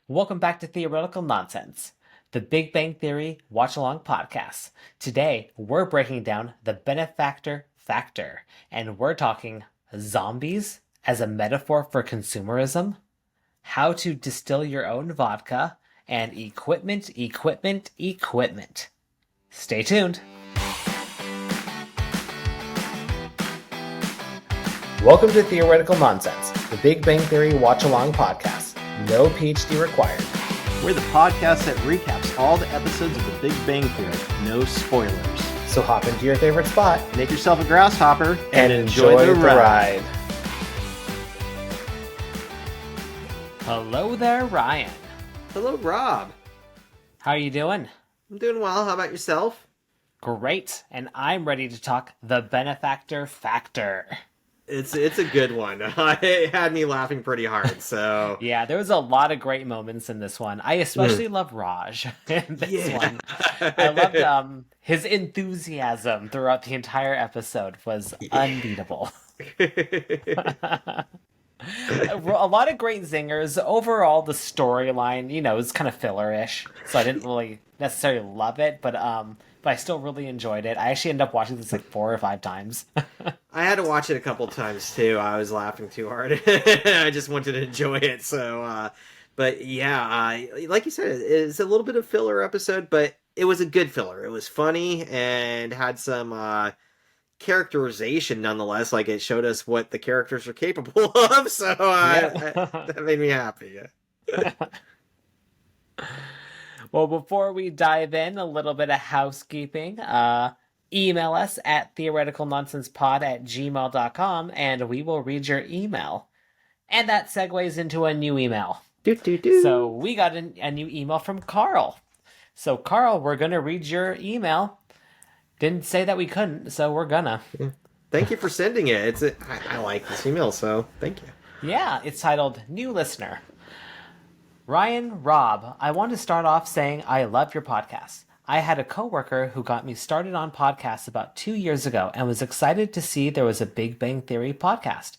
Welcome back to Theoretical Nonsense, the Big Bang Theory watch along podcast. Today, we're breaking down the Benefactor factor, and we're talking zombies as a metaphor for consumerism, how to distill your own vodka, and equipment, equipment, equipment. Stay tuned. Welcome to Theoretical Nonsense, the Big Bang Theory watch along podcast. No PhD required. We're the podcast that recaps all the episodes of The Big Bang Theory. No spoilers. So hop into your favorite spot, Make yourself a grasshopper, and enjoy the ride. Hello there, Ryan. Hello, Rob. How are you doing? I'm doing well. How about yourself? Great, and I'm ready to talk the Benefactor factor. It's a good one. It had me laughing pretty hard, so... Yeah, there was a lot of great moments in this one. I especially love Raj in this one. I loved his enthusiasm throughout the entire episode was unbeatable. A lot of great zingers. Overall, the storyline, is kind of filler-ish, so I didn't really necessarily love it, but I still really enjoyed it. I actually ended up watching this like 4 or 5 times. I had to watch it a couple times too. I was laughing too hard. I just wanted to enjoy it. So, but yeah, like you said, it's a little bit of filler episode, but it was a good filler. It was funny and had some characterization nonetheless. Like it showed us what the characters are capable of. So that made me happy. Well, before we dive in, a little bit of housekeeping. Email us at theoreticalnonsensepod@gmail.com and we will read your email. And that segues into a new email. So we got a new email from Carl. So Carl, we're going to read your email. Didn't say that we couldn't, so we're gonna. Yeah. Thank you for sending it. I like this email, so thank you. Yeah, it's titled New Listener. Ryan, Rob, I want to start off saying I love your podcast. I had a coworker who got me started on podcasts about 2 years ago and was excited to see there was a Big Bang Theory podcast.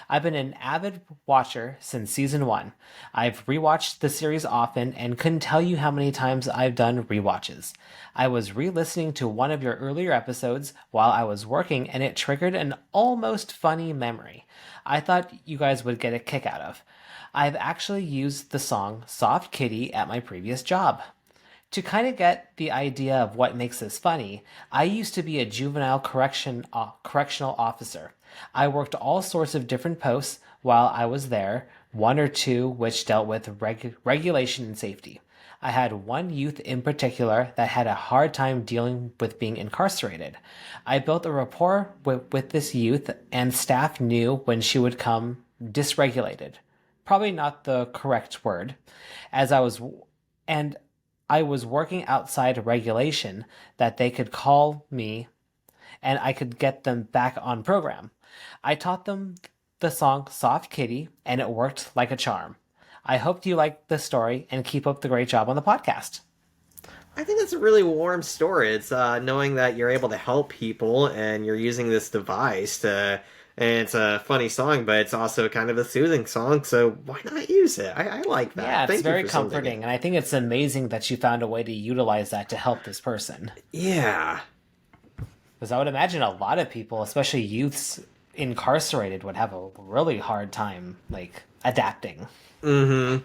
I've been an avid watcher since season 1. I've rewatched the series often and couldn't tell you how many times I've done rewatches. I was re-listening to one of your earlier episodes while I was working and it triggered an almost funny memory I thought you guys would get a kick out of. I've actually used the song Soft Kitty at my previous job. To kind of get the idea of what makes this funny, I used to be a juvenile correctional officer. I worked all sorts of different posts while I was there, 1 or 2 which dealt with regulation and safety. I had one youth in particular that had a hard time dealing with being incarcerated. I built a rapport with this youth, and staff knew when she would come dysregulated. Probably not the correct word, I was working outside regulation that they could call me and I could get them back on program. I taught them the song Soft Kitty and it worked like a charm. I hope you like the story and keep up the great job on the podcast. I think that's a really warm story. It's knowing that you're able to help people and you're using this device to... And it's a funny song, but it's also kind of a soothing song, so why not use it? I like that. Yeah, it's very comforting, and I think it's amazing that you found a way to utilize that to help this person. Yeah. Because I would imagine a lot of people, especially youths incarcerated, would have a really hard time, adapting. Mm-hmm.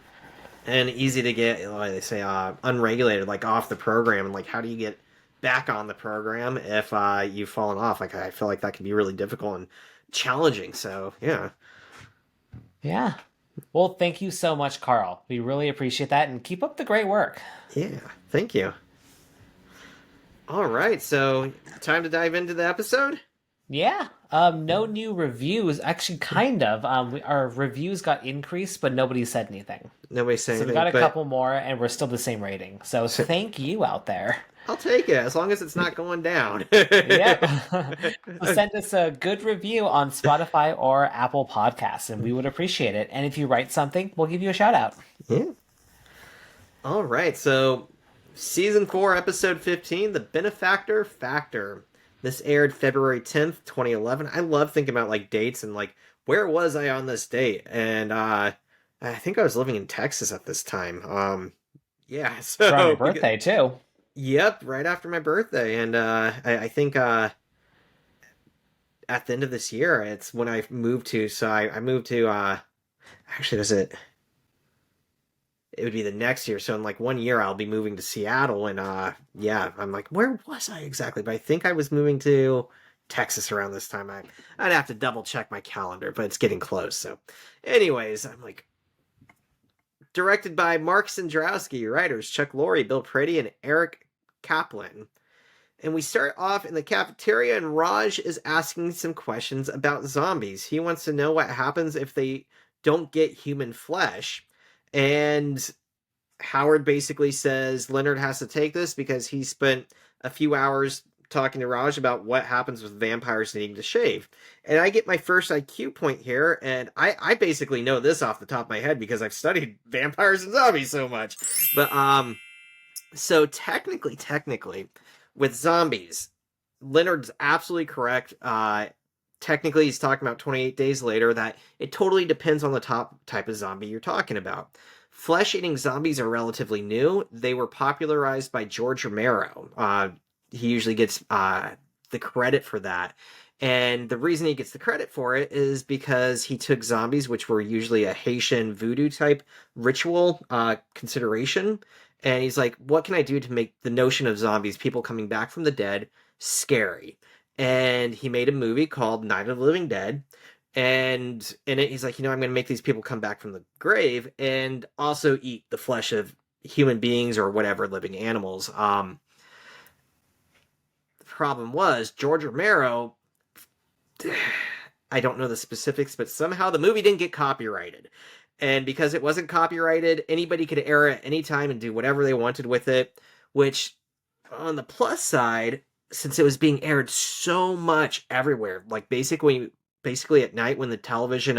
And easy to get, like they say, unregulated, off the program, and, how do you get back on the program if you've fallen off? I feel like that can be really difficult and challenging, so yeah. Well, thank you so much, Carl. We really appreciate that, and keep up the great work. Yeah, thank you. All right, so time to dive into the episode. No new reviews. Actually, kind of. Our reviews got increased, but nobody said anything. Nobody's saying anything. So we got a couple more, and we're still the same rating. So thank you out there. I'll take it, as long as it's not going down. Yep. Send us a good review on Spotify or Apple Podcasts, and we would appreciate it. And if you write something, we'll give you a shout out. Yeah. All right, so Season 4, Episode 15, The Benefactor Factor. This aired February 10th, 2011. I love thinking about, dates and, where was I on this date? And I think I was living in Texas at this time. Yeah, It's around your so because, birthday too. yep, right after my birthday, and I think at the end of this year, it's when I moved to. So I moved to. Actually, does it? It would be the next year. So in like 1 year, I'll be moving to Seattle, and yeah, I'm like, where was I exactly? But I think I was moving to Texas around this time. I'd have to double check my calendar, but it's getting close. So, anyways, I'm like, directed by Mark Sandrowski, writers Chuck Lorre, Bill Prady, and Eric Kaplan. And we start off in the cafeteria, and Raj is asking some questions about zombies. He wants to know what happens if they don't get human flesh. And Howard basically says Leonard has to take this because he spent a few hours talking to Raj about what happens with vampires needing to shave. And I get my first IQ point here, and I basically know this off the top of my head because I've studied vampires and zombies so much. But so technically, with zombies, Leonard's absolutely correct. Technically, he's talking about 28 days later, that it totally depends on the type of zombie you're talking about. Flesh-eating zombies are relatively new. They were popularized by George Romero. He usually gets the credit for that. And the reason he gets the credit for it is because he took zombies, which were usually a Haitian voodoo type ritual consideration. And he's like, what can I do to make the notion of zombies, people coming back from the dead, scary? And he made a movie called Night of the Living Dead. And in it, he's like, I'm going to make these people come back from the grave and also eat the flesh of human beings or whatever living animals. The problem was George Romero. I don't know the specifics, but somehow the movie didn't get copyrighted. And because it wasn't copyrighted, anybody could air it any time and do whatever they wanted with it, which on the plus side, since it was being aired so much everywhere, like basically at night when the television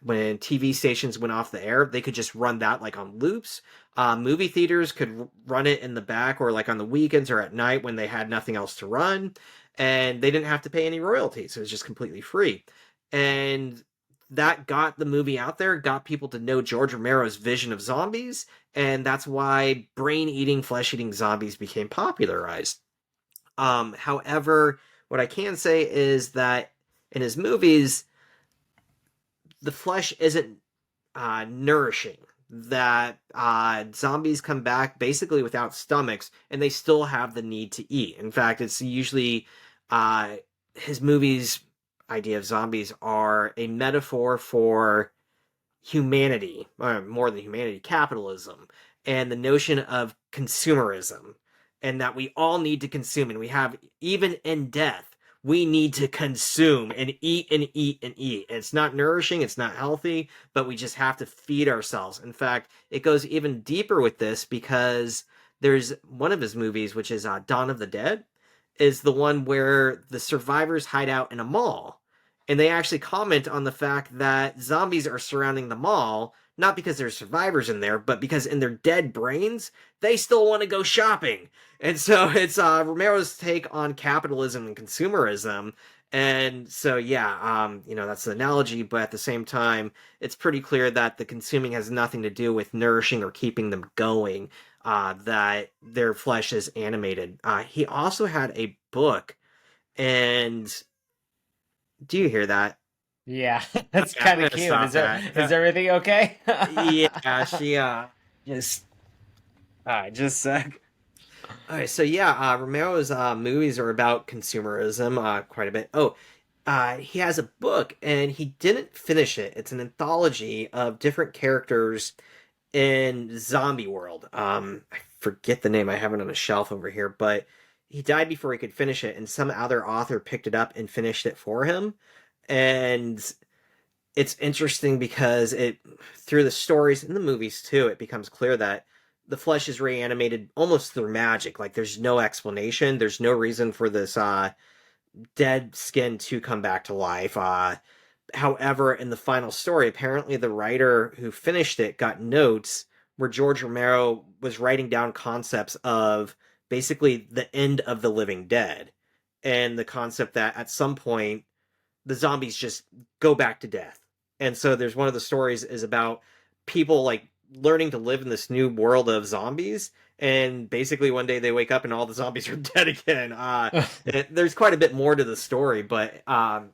when TV stations went off the air, they could just run that like on loops. Movie theaters could run it in the back or like on the weekends or at night when they had nothing else to run, and they didn't have to pay any royalties. It was just completely free. And that got the movie out there, got people to know George Romero's vision of zombies, and that's why brain eating, flesh eating zombies became popularized. However, what I can say is that in his movies, the flesh isn't nourishing. That zombies come back basically without stomachs, and they still have the need to eat. In fact, it's usually his movies' idea of zombies are a metaphor for humanity, or more than humanity, capitalism, and the notion of consumerism, and that we all need to consume, and we have, even in death, we need to consume and eat and eat and eat. It's not nourishing, it's not healthy, but we just have to feed ourselves. In fact, it goes even deeper with this because there's one of his movies, which is Dawn of the Dead, is the one where the survivors hide out in a mall. And they actually comment on the fact that zombies are surrounding the mall, not because there's survivors in there, but because in their dead brains, they still want to go shopping. And so it's Romero's take on capitalism and consumerism. And so, yeah, that's the analogy, but at the same time, it's pretty clear that the consuming has nothing to do with nourishing or keeping them going, that their flesh is animated. He also had a book, and do you hear that? Yeah, that's Okay, I'm kind of gonna cute. stop that. Is everything okay? Yeah, she just just all right, so yeah, Romero's movies are about consumerism quite a bit. Oh, he has a book and he didn't finish it. It's an anthology of different characters in zombie world. I forget the name. I have it on a shelf over here, but he died before he could finish it, and some other author picked it up and finished it for him. And it's interesting because it, through the stories and the movies too, it becomes clear that the flesh is reanimated almost through magic. Like there's no explanation. There's no reason for this dead skin to come back to life. However, in the final story, apparently the writer who finished it got notes where George Romero was writing down concepts of basically the end of the living dead, and the concept that at some point the zombies just go back to death. And so there's one of the stories is about people like learning to live in this new world of zombies. And basically, one day they wake up and all the zombies are dead again. There's quite a bit more to the story, but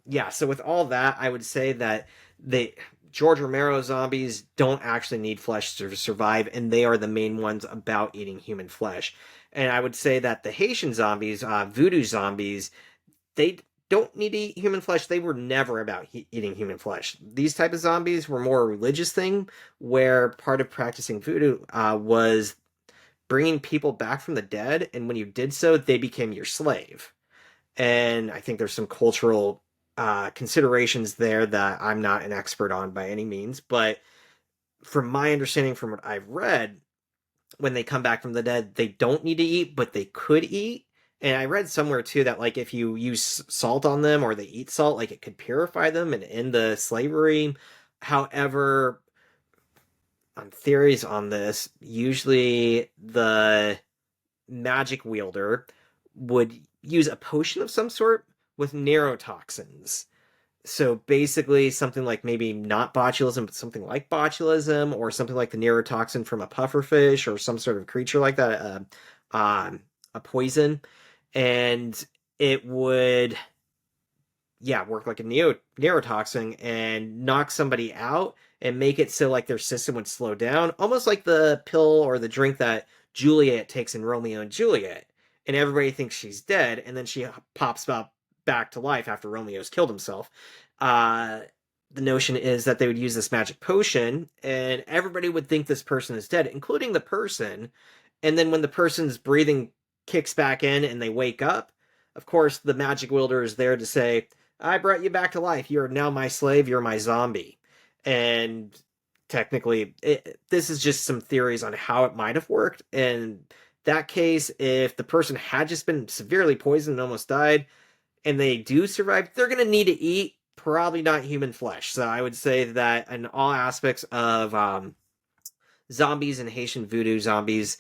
yeah. So with all that, I would say that the George Romero zombies don't actually need flesh to survive, and they are the main ones about eating human flesh. And I would say that the Haitian zombies, voodoo zombies, they don't need to eat human flesh. They were never about eating human flesh. These type of zombies were more a religious thing, where part of practicing voodoo was bringing people back from the dead, and when you did so, they became your slave. And I think there's some cultural considerations there that I'm not an expert on by any means, but from my understanding, from what I've read, when they come back from the dead, they don't need to eat, but they could eat. And I read somewhere too that like if you use salt on them or they eat salt, like it could purify them and end the slavery. However, on theories on this, usually the magic wielder would use a potion of some sort with neurotoxins. So basically, something like maybe not botulism, but something like botulism, or something like the neurotoxin from a pufferfish, or some sort of creature like that, a poison, and it would, yeah, work like a neurotoxin and knock somebody out and make it so like their system would slow down, almost like the pill or the drink that Juliet takes in Romeo and Juliet, and everybody thinks she's dead, and then she pops up back to life after Romeo's killed himself. Uh, the notion is that they would use this magic potion, and everybody would think this person is dead, including the person. And then when the person's breathing kicks back in and they wake up, of course, the magic wielder is there to say, I brought you back to life. You're now my slave. You're my zombie. And technically, this is just some theories on how it might have worked. In that case, if the person had just been severely poisoned and almost died, and they do survive, they're going to need to eat probably not human flesh. So I would say that in all aspects of zombies and Haitian voodoo zombies,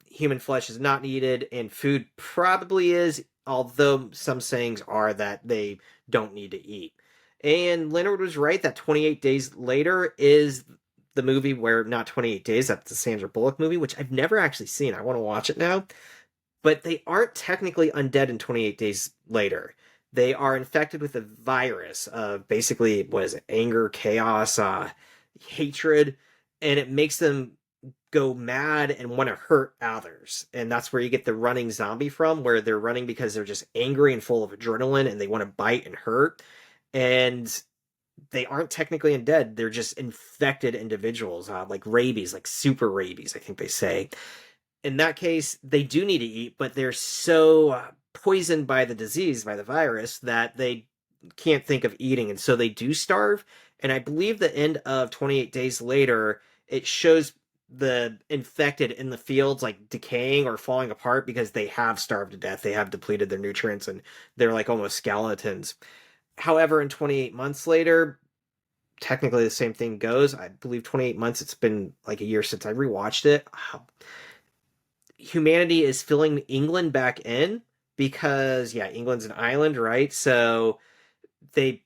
human flesh is not needed, and food probably is, although some sayings are that they don't need to eat. And Leonard was right that 28 Days Later is the movie where, not 28 Days, that's the Sandra Bullock movie, which I've never actually seen. I want to watch it now. But they aren't technically undead in 28 Days Later. They are infected with a virus of basically, what is it, anger, chaos, hatred, and it makes them go mad and want to hurt others. And that's where you get the running zombie from, where they're running because they're just angry and full of adrenaline and they want to bite and hurt. And they aren't technically undead. They're just infected individuals, like rabies, like super rabies, I think they say. In that case, they do need to eat, but they're so poisoned by the disease, by the virus, that they can't think of eating. And so they do starve. And I believe the end of 28 Days Later, it shows the infected in the fields like decaying or falling apart because they have starved to death. They have depleted their nutrients and they're like almost skeletons. However, in 28 months later, technically the same thing goes. I believe 28 months, it's been like a year since I rewatched it. Humanity is filling England back in because, yeah, England's an island, right? So they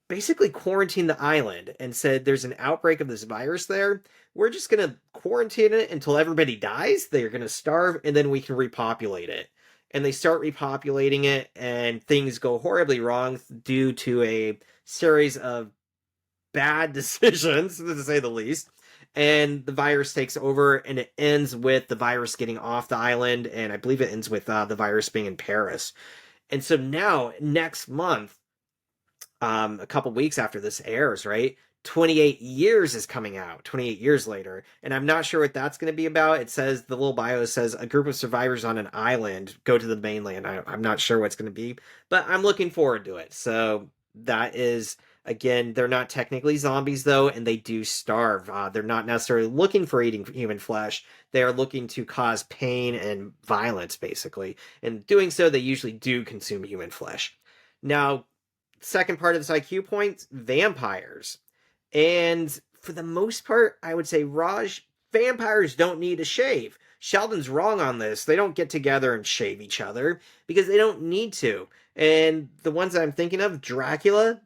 basically quarantined the island and said there's an outbreak of this virus there. We're just going to quarantine it until everybody dies. They're going to starve and then we can repopulate it. And they start repopulating it and things go horribly wrong due to a series of bad decisions, to say the least. And the virus takes over and it ends with the virus getting off the island. And I believe it ends with the virus being in Paris. And so now, next month, a couple weeks after this airs, right? 28 Years is coming out, 28 years later. And I'm not sure what that's going to be about. It says, the little bio says, a group of survivors on an island go to the mainland. I'm not sure what's going to be, but I'm looking forward to it. So that is, again, they're not technically zombies, though, and they do starve. They're not necessarily looking for eating human flesh. They are looking to cause pain and violence, basically. And doing so, they usually do consume human flesh. Now, second part of this IQ point, vampires. And for the most part, I would say, Raj, vampires don't need to shave. Sheldon's wrong on this. They don't get together and shave each other because they don't need to. And the ones that I'm thinking of, Dracula,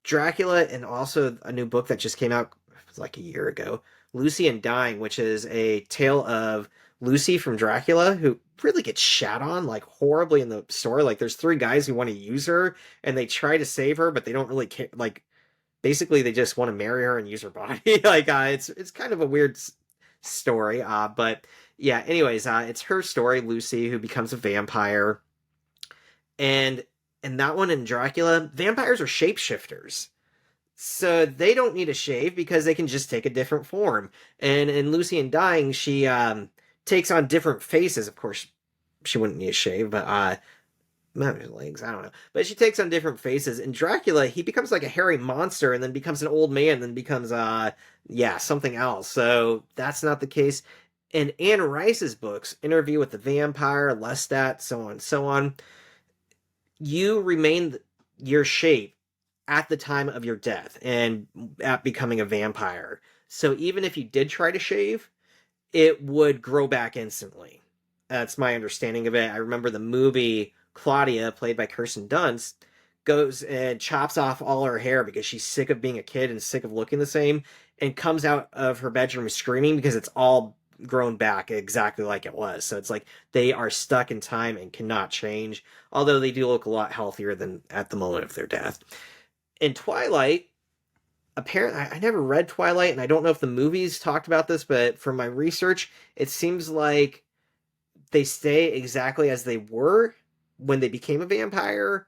Dracula, and also a new book that just came out like a year ago, Lucy and Dying, which is a tale of Lucy from Dracula who really gets shat on like horribly in the story. Like there's three guys who want to use her and they try to save her, but they don't really care. Like basically they just want to marry her and use her body. Like it's kind of a weird story. But yeah. Anyways, it's her story, Lucy, who becomes a vampire, and in that one in Dracula, vampires are shapeshifters. So they don't need a shave because they can just take a different form. And in Lucy and Dying, she takes on different faces. Of course, she wouldn't need a shave, but maybe her legs, I don't know. But she takes on different faces. In Dracula, he becomes like a hairy monster and then becomes an old man, then becomes something else. So that's not the case. In Anne Rice's books, Interview with the Vampire, Lestat, so on and so on, you remain your shape at the time of your death and at becoming a vampire. So even if you did try to shave, it would grow back instantly. That's my understanding of it. I remember the movie Claudia, played by Kirsten Dunst, goes and chops off all her hair because she's sick of being a kid and sick of looking the same, and comes out of her bedroom screaming because it's all grown back exactly like it was. So it's like they are stuck in time and cannot change, although they do look a lot healthier than at the moment of their death. In Twilight, apparently, I never read Twilight, and I don't know if the movies talked about this, but from my research, it seems like they stay exactly as they were when they became a vampire,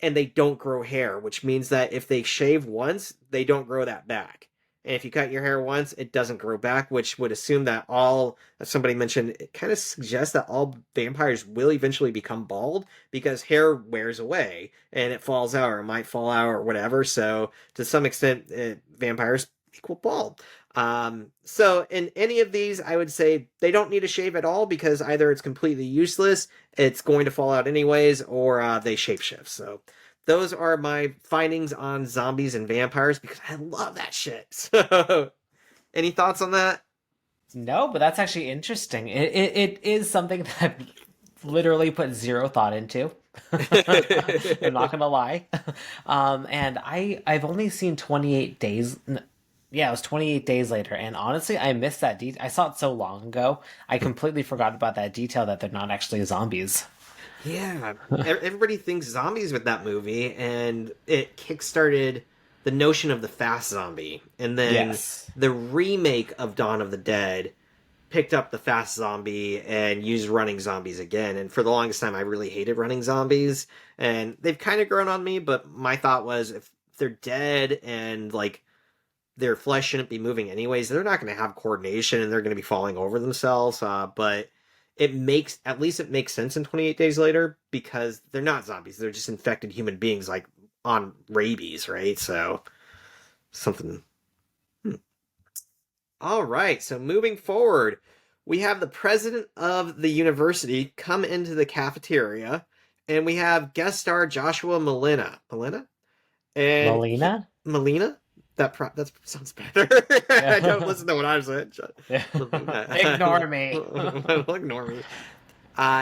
and they don't grow hair, which means that if they shave once, they don't grow that back. And if you cut your hair once, it doesn't grow back, which would assume that as somebody mentioned, it kind of suggests that all vampires will eventually become bald because hair wears away and it falls out or it might fall out or whatever. So to some extent, vampires equal bald. So in any of these, I would say they don't need a shave at all because either it's completely useless, it's going to fall out anyways, or they shapeshift. So those are my findings on zombies and vampires because I love that shit. So, any thoughts on that? No, but that's actually interesting. It is something that I've literally put zero thought into. I'm not gonna lie. And I've only seen 28 days. Yeah, it was 28 days later, and honestly, I missed that detail. I saw it so long ago, I completely forgot about that detail that they're not actually zombies. Yeah, everybody thinks zombies with that movie, and it kickstarted the notion of the fast zombie. And then Yes. the remake of Dawn of the Dead picked up the fast zombie and used running zombies again. And for the longest time, I really hated running zombies, and they've kind of grown on me. But my thought was, if they're dead and like their flesh shouldn't be moving anyways, they're not going to have coordination and they're going to be falling over themselves. But at least it makes sense in 28 Days Later because they're not zombies. They're just infected human beings like on rabies, right? So something. Hmm. All right. So moving forward, we have the president of the university come into the cafeteria, and we have guest star Joshua Malina. Malina? And Melina? Melina? That sounds better. I don't Yeah. listen to what I'm saying. Ignore me. Ignore me.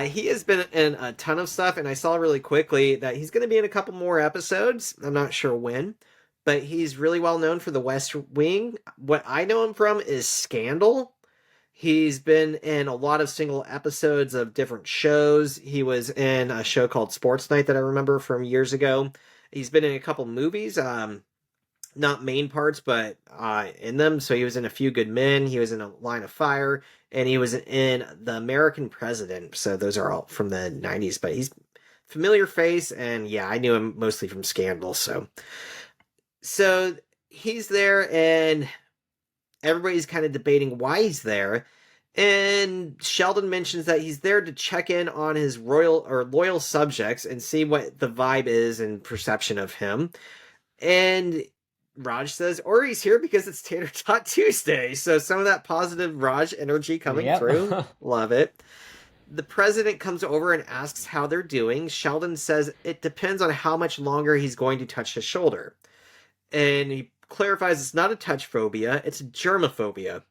He has been in a ton of stuff, and I saw really quickly that he's going to be in a couple more episodes. I'm not sure when, but he's really well known for The West Wing. What I know him from is Scandal. He's been in a lot of single episodes of different shows. He was in a show called Sports Night that I remember from years ago. He's been in a couple movies. Not main parts, but in them. So he was in A Few Good Men, he was in A Line of Fire, and he was in The American President. So those are all from the 90s, but he's familiar face, and yeah, I knew him mostly from Scandal. So he's there, and everybody's kind of debating why he's there. And Sheldon mentions that he's there to check in on his royal or loyal subjects and see what the vibe is and perception of him. And Raj says, or he's here because it's Tater Tot Tuesday. So some of that positive Raj energy coming through. Yep. Love it. The president comes over and asks how they're doing. Sheldon says it depends on how much longer he's going to touch his shoulder. And he clarifies it's not a touch phobia, it's germophobia.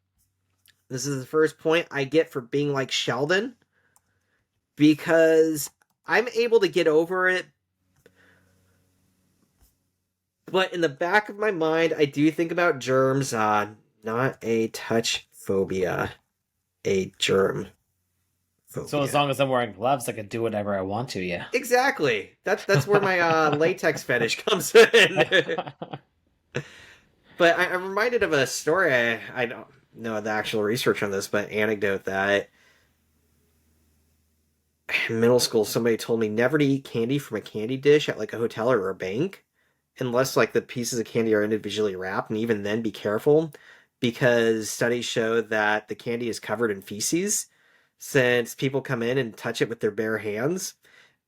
This is the first point I get for being like Sheldon, because I'm able to get over it But in the back of my mind, I do think about germs. Not a touch phobia, a germ So as phobia. long as I'm wearing gloves, I can do whatever I want to, yeah. Exactly. That's where my latex fetish comes in. But I'm reminded of a story. I don't know the actual research on this, but anecdote that in middle school somebody told me never to eat candy from a candy dish at like a hotel or a bank unless like the pieces of candy are individually wrapped, and even then be careful because studies show that the candy is covered in feces since people come in and touch it with their bare hands.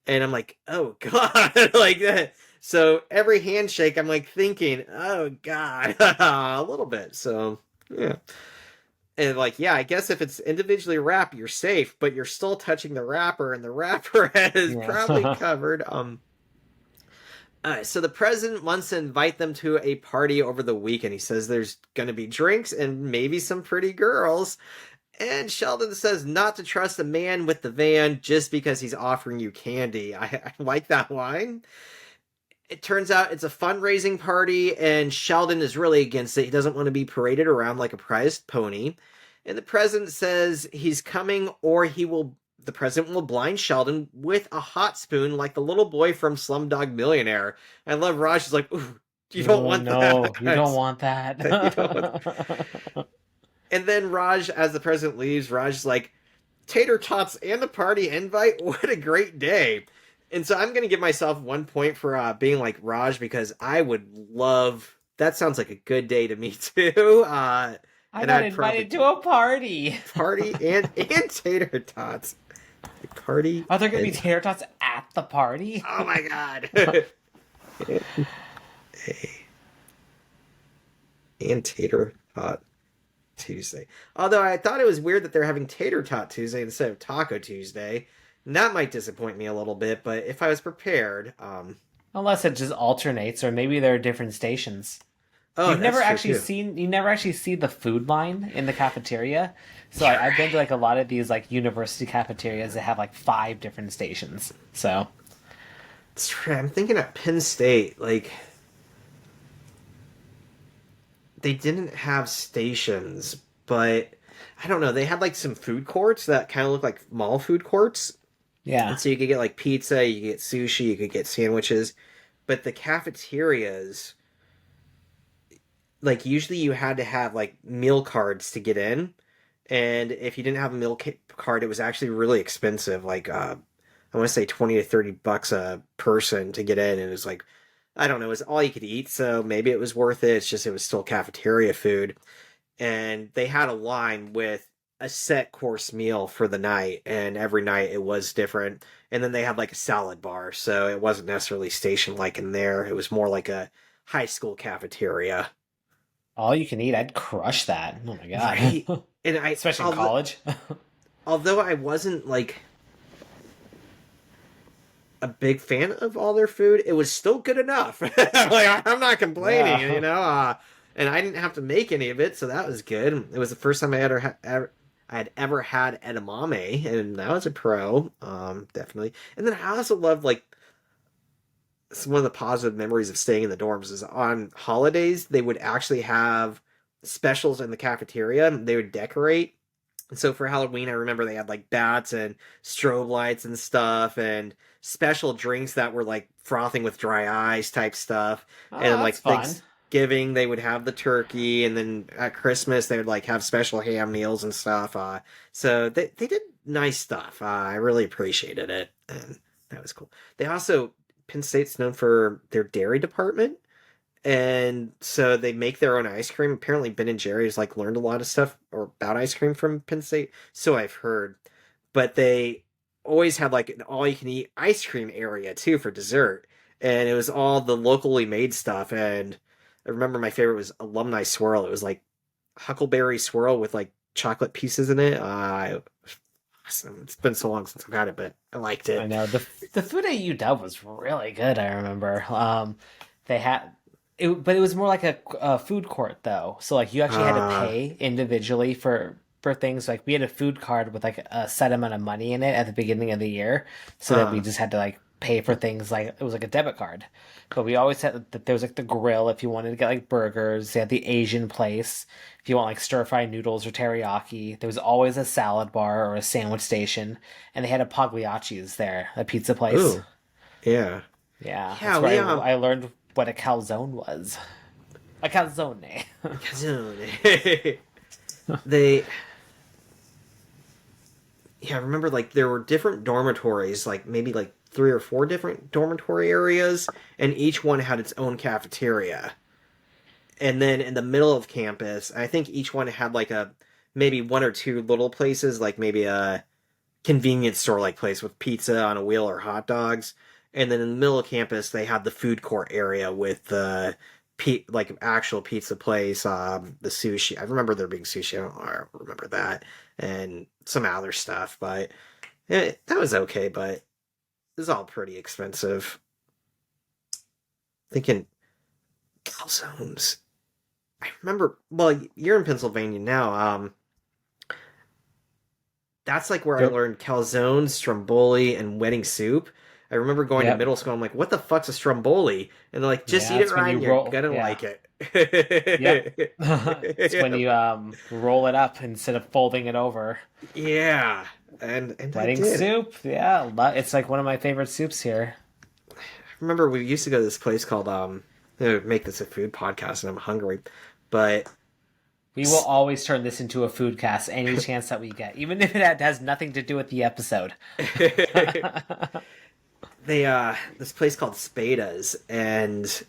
And I'm like, oh god, like that. So every handshake, I'm like thinking, oh god, a little bit. So yeah, and like yeah, I guess if it's individually wrapped, you're safe, but you're still touching the wrapper, and the wrapper is probably Yeah. covered. So the president wants to invite them to a party over the weekend. He says there's going to be drinks and maybe some pretty girls. And Sheldon says not to trust a man with the van just because he's offering you candy. I like that line. It turns out it's a fundraising party, and Sheldon is really against it. He doesn't want to be paraded around like a prized pony. And the president says he's coming, or he will. The president will blind Sheldon with a hot spoon, like the little boy from Slumdog Millionaire. I love Raj. Is like, ooh, you don't Oh want no, you don't that. want that. You don't want And then Raj, as the president leaves, Raj is like, tater tots and a party invite? What a great day. And so I'm going to give myself 1 point for being like Raj because I would love. That sounds like a good day to me too. I And got I'd probably invited to a party. party and tater tots. Party Are there gonna be and tater tots at the party? oh my god. and tater tot Tuesday. Although I thought it was weird that they're having Tater Tot Tuesday instead of Taco Tuesday. And that might disappoint me a little bit, but if I was prepared, Unless it just alternates, or maybe there are different stations. oh, that's true too. You never actually see the food line in the cafeteria. So I've been to like a lot of these like university cafeterias that have like 5 different stations. So It's true. I'm thinking at Penn State, like they didn't have stations, but I don't know. They had like some food courts that kind of look like mall food courts. yeah, And so you could get like pizza, you could get sushi, you could get sandwiches. But the cafeterias, like usually you had to have like meal cards to get in. And if you didn't have a card, it was actually really expensive. Like I want to say 20 to 30 bucks a person to get in, and it was like I don't know, it was all you could eat, so maybe it was worth it. It's just it was still cafeteria food, and they had a line with a set course meal for the night, and every night it was different. And then they had like a salad bar, so it wasn't necessarily stationed like in there. It was more like a high school cafeteria, all you can eat, I'd crush that. Oh my right? god, And especially in college. although I wasn't like a big fan of all their food, it was still good enough. Like I'm not complaining, Yeah. and I didn't have to make any of it, so that was good. It was the first time I had ever had edamame, and that was a pro, definitely. And then I also loved like one of the positive memories of staying in the dorms is on holidays they would actually have specials in the cafeteria. They would decorate. And so for Halloween, I remember they had like bats and strobe lights and stuff, and special drinks that were like frothing with dry ice type stuff. And Oh, then like that's fun. Thanksgiving, they would have the turkey, and then at Christmas they would like have special ham meals and stuff. So they did nice stuff. I really appreciated it, and that was cool. They also Penn State's known for their dairy department, and so they make their own ice cream. Apparently, Ben and Jerry's like learned a lot of stuff or about ice cream from Penn State, so I've heard. But they always had like an all-you-can-eat ice cream area too for dessert, and it was all the locally made stuff. And I remember my favorite was alumni swirl. It was like huckleberry swirl with like chocolate pieces in it. It's been so long since I've had it, but I liked I it. know the food at UW was really good. I remember. They had it, but it was more like a food court though. So like you actually had to Uh, pay individually for things. Like we had a food card with like a set amount of money in it at the beginning of the year, so that we uh, just had to like pay for things like it was like a debit card. But we always had that there was like the grill if you wanted to get like burgers. They had the Asian place if you want like stir fry noodles or teriyaki. There was always a salad bar or a sandwich station, and they had a Pagliacci's there, a pizza place. Ooh, yeah, Yeah, yeah. that's where I learned what a calzone was. A calzone. Kazune. They, yeah, I remember like there were different dormitories, like maybe like 3 or 4 different dormitory areas, and each one had its own cafeteria. And then in the middle of campus, I think each one had like a maybe 1 or 2 little places, like maybe a convenience store like place with pizza on a wheel or hot dogs. And then in the middle of campus, they had the food court area with the like actual pizza place, the sushi. I remember there being sushi. I don't remember that, and some other stuff. But that was okay. But it was all pretty expensive. Thinking calzones. I remember. Well, you're in Pennsylvania now. That's like where I Yep. learned calzones, stromboli, and wedding soup. I remember going to Yep. middle school. I'm like, "What the fuck's a stromboli?" And they're like, "Just Yeah, eat it, it's when you Ryan. You're roll. gonna Yeah. like it." Yep. It's when you roll it up instead of folding it over. Yeah, and I Wedding did. soup. Yeah, it's like one of my favorite soups here. I remember we used to go to this place called make this a food podcast, and I'm hungry, but We will always turn this into a food cast any chance that we get, even if it has nothing to do with the episode. they this place called Spada's, and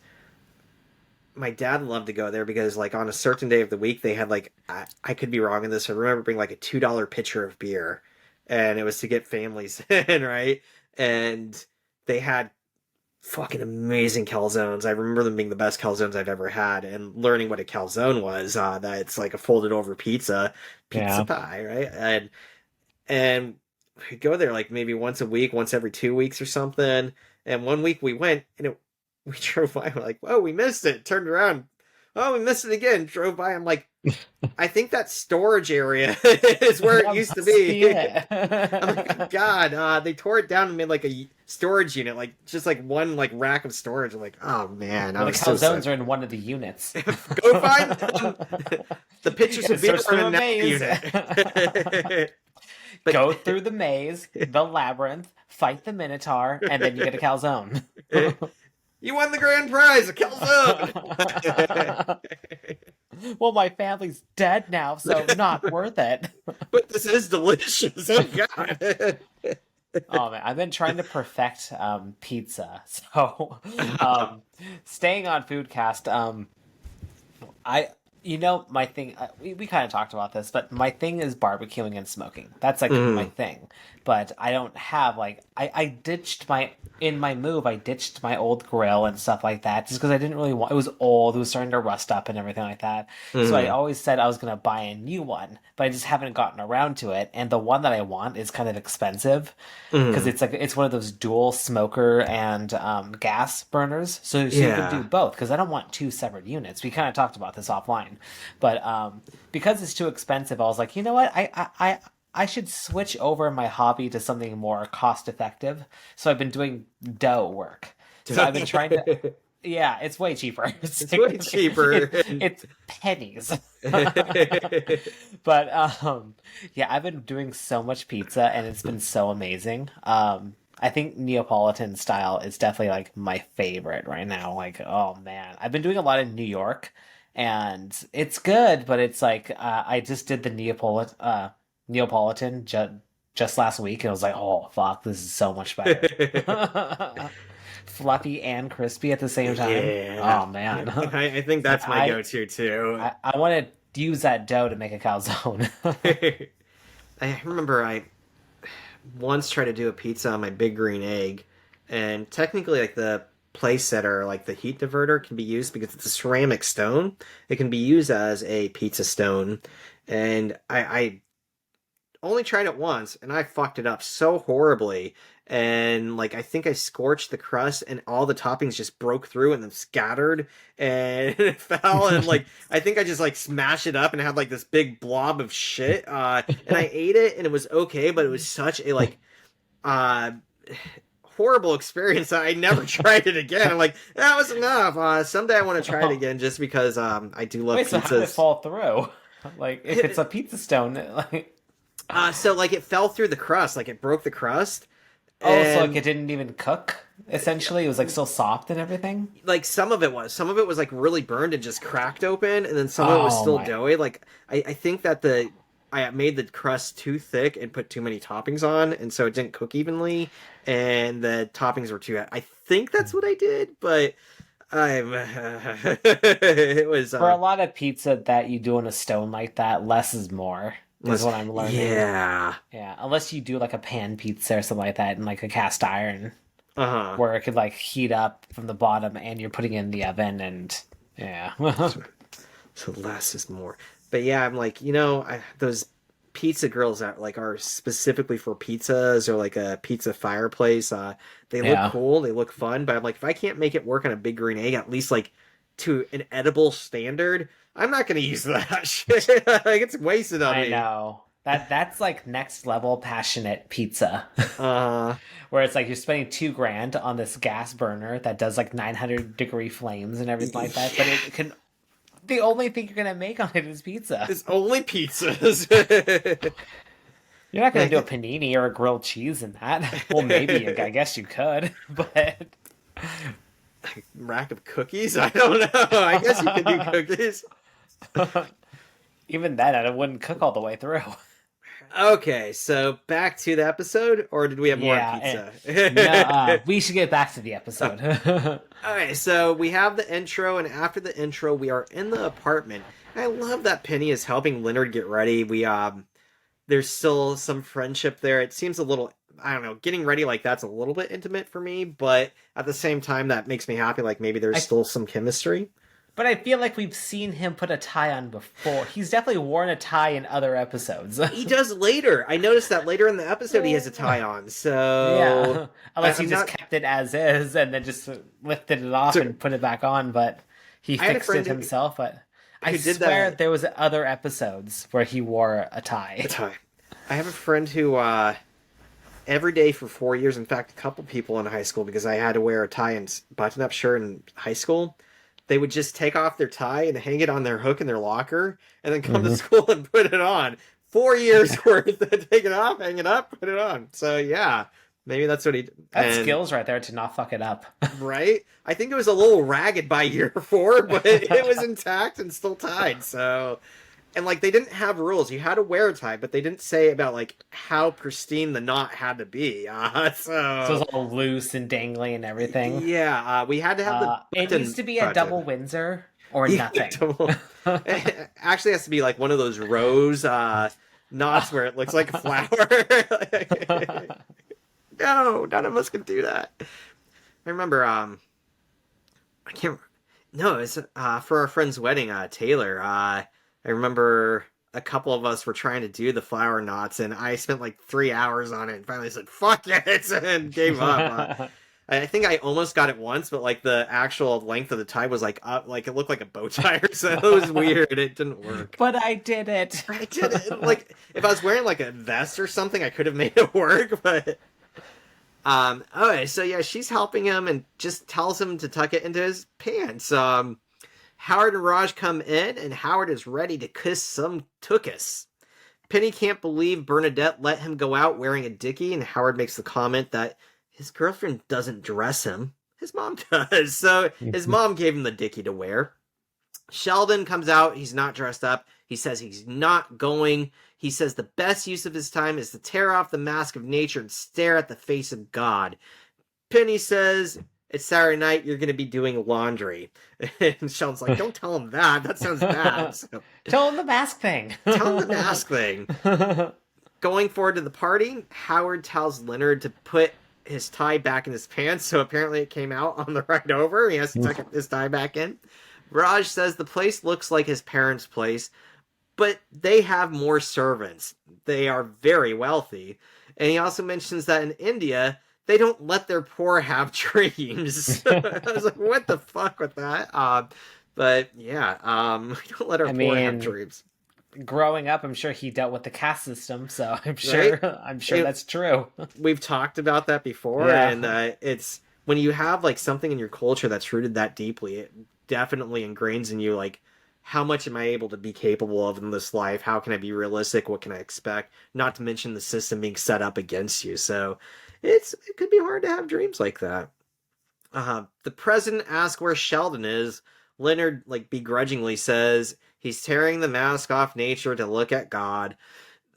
my dad loved to go there because like on a certain day of the week they had like I could be wrong in this. I remember bringing like a $2 pitcher of beer, and it was to get families in, right? And they had fucking amazing calzones. I remember them being the best calzones I've ever had, and learning what a calzone was. That it's like a folded over pizza Yeah. pie, right? And we'd go there like maybe once a week, once every 2 weeks or something. And one week we went, and we drove by. We're like, "Whoa, we missed it!" Turned around, "Oh, we missed it again." Drove by. I'm like, I think that storage area is where it That used to must be be. I'm like, it. "Oh, God, they tore it down and made like a storage unit, like just like one like rack of storage. I'm like, oh man, I Well, the was so sad. calzones are in one of the units. Go find the pictures of beer Search are in through a another maze. unit. But Go through the maze, the labyrinth, fight the Minotaur, and then you get a calzone. you won the grand prize, a calzone. Well, my family's dead now, so not worth it. But this is delicious. Oh God. Oh man, I've been trying to perfect pizza. So, staying on Foodcast, I my thing. We kind of talked about this, but my thing is barbecuing and smoking. That's like my thing. But I don't have like I ditched my in my move. I ditched my old grill and stuff like that just because I didn't really want. It was old. It was starting to rust up and everything like that. So I always said I was gonna buy a new one, but I just haven't gotten around to it. And the one that I want is kind of expensive because it's one of those dual smoker and gas burners. So you can do both because I don't want 2 separate units. We kind of talked about this offline, but because it's too expensive, I was like, you know what, I should switch over my hobby to something more cost effective. So I've been doing dough work. So I've been trying to. Yeah, it's way cheaper. It's way cheaper. It's pennies. But yeah, I've been doing so much pizza and it's been so amazing. I think Neapolitan style is definitely like my favorite right now. Like, oh man, I've been doing a lot in New York, and it's good, but it's like I just did the Neapolitan just last week, and I was like, oh fuck, this is so much better. Fluffy and crispy at the same time. Yeah. Oh man, I think that's my go-to too. I want to use that dough to make a calzone. I remember I once tried to do a pizza on my big green egg, and technically, like the place setter, like the heat diverter, can be used because it's a ceramic stone. It can be used as a pizza stone, and I only tried it once, and I fucked it up so horribly. And like I think I scorched the crust, and all the toppings just broke through and then scattered, and it fell. And like I think I just like smashed it up and had like this big blob of shit. And I ate it, and it was okay, but it was such a like uh horrible experience. I never tried it again. I'm like, that was enough. Someday I want to try it again just because I do love Wait, pizzas. so how did it fall through? Like, if it's a pizza stone, like... So like it fell through the crust, like it broke the crust. Oh, so And like it didn't even cook, essentially? It was like still soft and everything? like some of it was like really burned and just cracked open, and then some of it was still doughy. Like I think that I made the crust too thick and put too many toppings on, and so it didn't cook evenly, and the toppings were too. I think that's what I did, but it was For a lot of pizza that you do on a stone like that, less is more. Is what I'm learning. Yeah. Yeah. Unless you do like a pan pizza or something like that in like a cast iron. Uh-huh. Where it could like heat up from the bottom and you're putting it in the oven and yeah. So less is more. But yeah, I'm like, those pizza grills that like are specifically for pizzas or like a pizza fireplace, they look cool, they look fun, but I'm like, if I can't make it work on a big green egg, at least like to an edible standard, I'm not gonna use that shit. Like it's wasted on me. I know. That's like next level passionate pizza. Uh Where it's like you're spending $2,000 on this gas burner that does like 900-degree flames and everything like that, but it can. The only thing you're gonna make on it is pizza. It's only pizzas. You're not gonna do a panini or a grilled cheese in that. Well, maybe I guess you could, but Rack of cookies? I don't know. I guess you could do cookies. Even then, I wouldn't cook all the way through. Okay, so back to the episode, or did we have more on pizza? No, we should get back to the episode. Alright, so we have the intro, and after the intro, we are in the apartment. I love that Penny is helping Leonard get ready. There's still some friendship there. It seems a little, I don't know, getting ready like that's a little bit intimate for me, but at the same time, that makes me happy. Like maybe there's still some chemistry. But I feel like we've seen him put a tie on before. He's definitely worn a tie in other episodes. He does later. I noticed that later in the episode he has a tie on. So yeah, unless he just kept it as is and then just lifted it off and put it back on. But he fixed it himself. But I swear there was other episodes where he wore a tie. I have a friend who every day for 4 years, in fact, a couple people in high school, because I had to wear a tie and button-up shirt in high school. They would just take off their tie and hang it on their hook in their locker and then come to school and put it on. 4 years worth. Take it off, hang it up, put it on. So, yeah, maybe that's what he did. That's skills right there to not fuck it up. Right? I think it was a little ragged by year 4, but it was intact and still tied. So, and like they didn't have rules. You had to wear a tie, but they didn't say about like how pristine the knot had to be. So it was all loose and dangly and everything. Yeah, we had to have the. It needs to be a double Windsor or nothing. It actually has to be like one of those rose knots where it looks like a flower. No, none of us can do that. I remember. I can't. No, it's for our friend's wedding. Taylor. I remember a couple of us were trying to do the flower knots, and I spent like 3 hours on it, and finally said, "Fuck it," and gave up. I think I almost got it once, but like the actual length of the tie was like up, like it looked like a bow tie, so it was weird. It didn't work. But I did it. I did it. Like if I was wearing like a vest or something, I could have made it work. But okay, so yeah, she's helping him and just tells him to tuck it into his pants. Howard and Raj come in, and Howard is ready to kiss some tookus. Penny can't believe Bernadette let him go out wearing a dickie, and Howard makes the comment that his girlfriend doesn't dress him. His mom does. So his mom gave him the dickie to wear. Sheldon comes out. He's not dressed up. He says he's not going. He says the best use of his time is to tear off the mask of nature and stare at the face of God. Penny says, it's Saturday night, you're going to be doing laundry. And Sheldon's like, don't tell him that. That sounds bad. So, tell him the mask thing. Tell him the mask thing. Going forward to the party, Howard tells Leonard to put his tie back in his pants, so apparently it came out on the ride over. He has to tuck his tie back in. Raj says the place looks like his parents' place, but they have more servants. They are very wealthy. And he also mentions that in India, they don't let their poor have dreams. I was like, what the fuck with that? But yeah, we don't let our poor have dreams. growing up, I'm sure he dealt with the caste system, so right? I'm sure that's true. We've talked about that before, Yeah. and it's when you have like something in your culture that's rooted that deeply, it definitely ingrains in you like how much am I able to be capable of in this life? How can I be realistic? What can I expect? Not to mention the system being set up against you. So it could be hard to have dreams like that. The president asks where Sheldon is. Leonard like begrudgingly says he's tearing the mask off nature to look at God.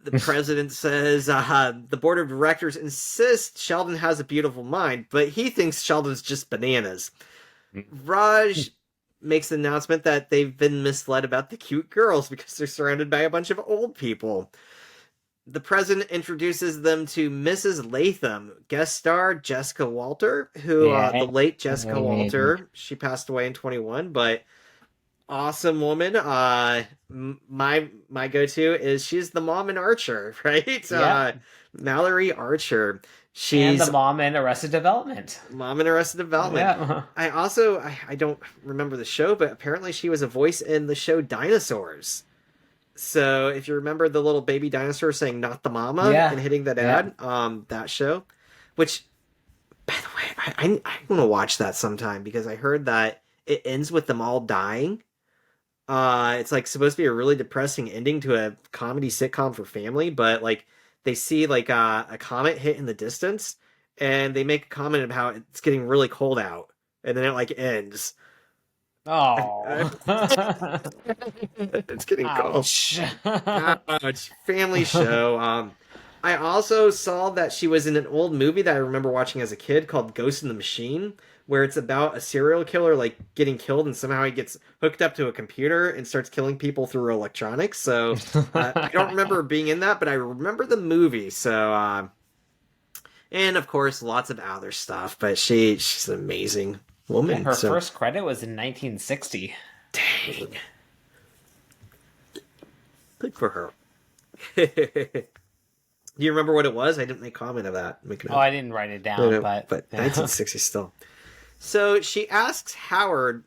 The president says the board of directors insists Sheldon has a beautiful mind, but he thinks Sheldon's just bananas. Raj makes the announcement that they've been misled about the cute girls because they're surrounded by a bunch of old people. The president introduces them to Mrs. Latham, guest star Jessica Walter, who Yeah. the late Jessica Walter, she passed away in 21, but awesome woman. My go-to is she's the mom in Archer, right? Yep. Mallory Archer. And the She's mom in Arrested Development. mom in Arrested Development. Yeah. I don't remember the show, but apparently she was a voice in the show Dinosaurs. So if you remember the little baby dinosaur saying "not the mama" Yeah. and hitting that ad, that show, which by the way, I want to watch that sometime because I heard that it ends with them all dying. It's like supposed to be a really depressing ending to a comedy sitcom for family, but like they see like a comet hit in the distance, and they make a comment about how it's getting really cold out, and then it like ends. Oh. It's getting cold. Ouch. Ouch. Family show. I also saw that she was in an old movie that I remember watching as a kid called Ghost in the Machine, where it's about a serial killer like getting killed and somehow he gets hooked up to a computer and starts killing people through electronics. So I don't remember being in that, but I remember the movie. So and of course lots of other stuff, but she's an amazing woman. Her first credit was in 1960. Dang. Good for her. Do you remember what it was? I didn't make comment of that. I didn't write it down, but 1960 still. So she asks Howard,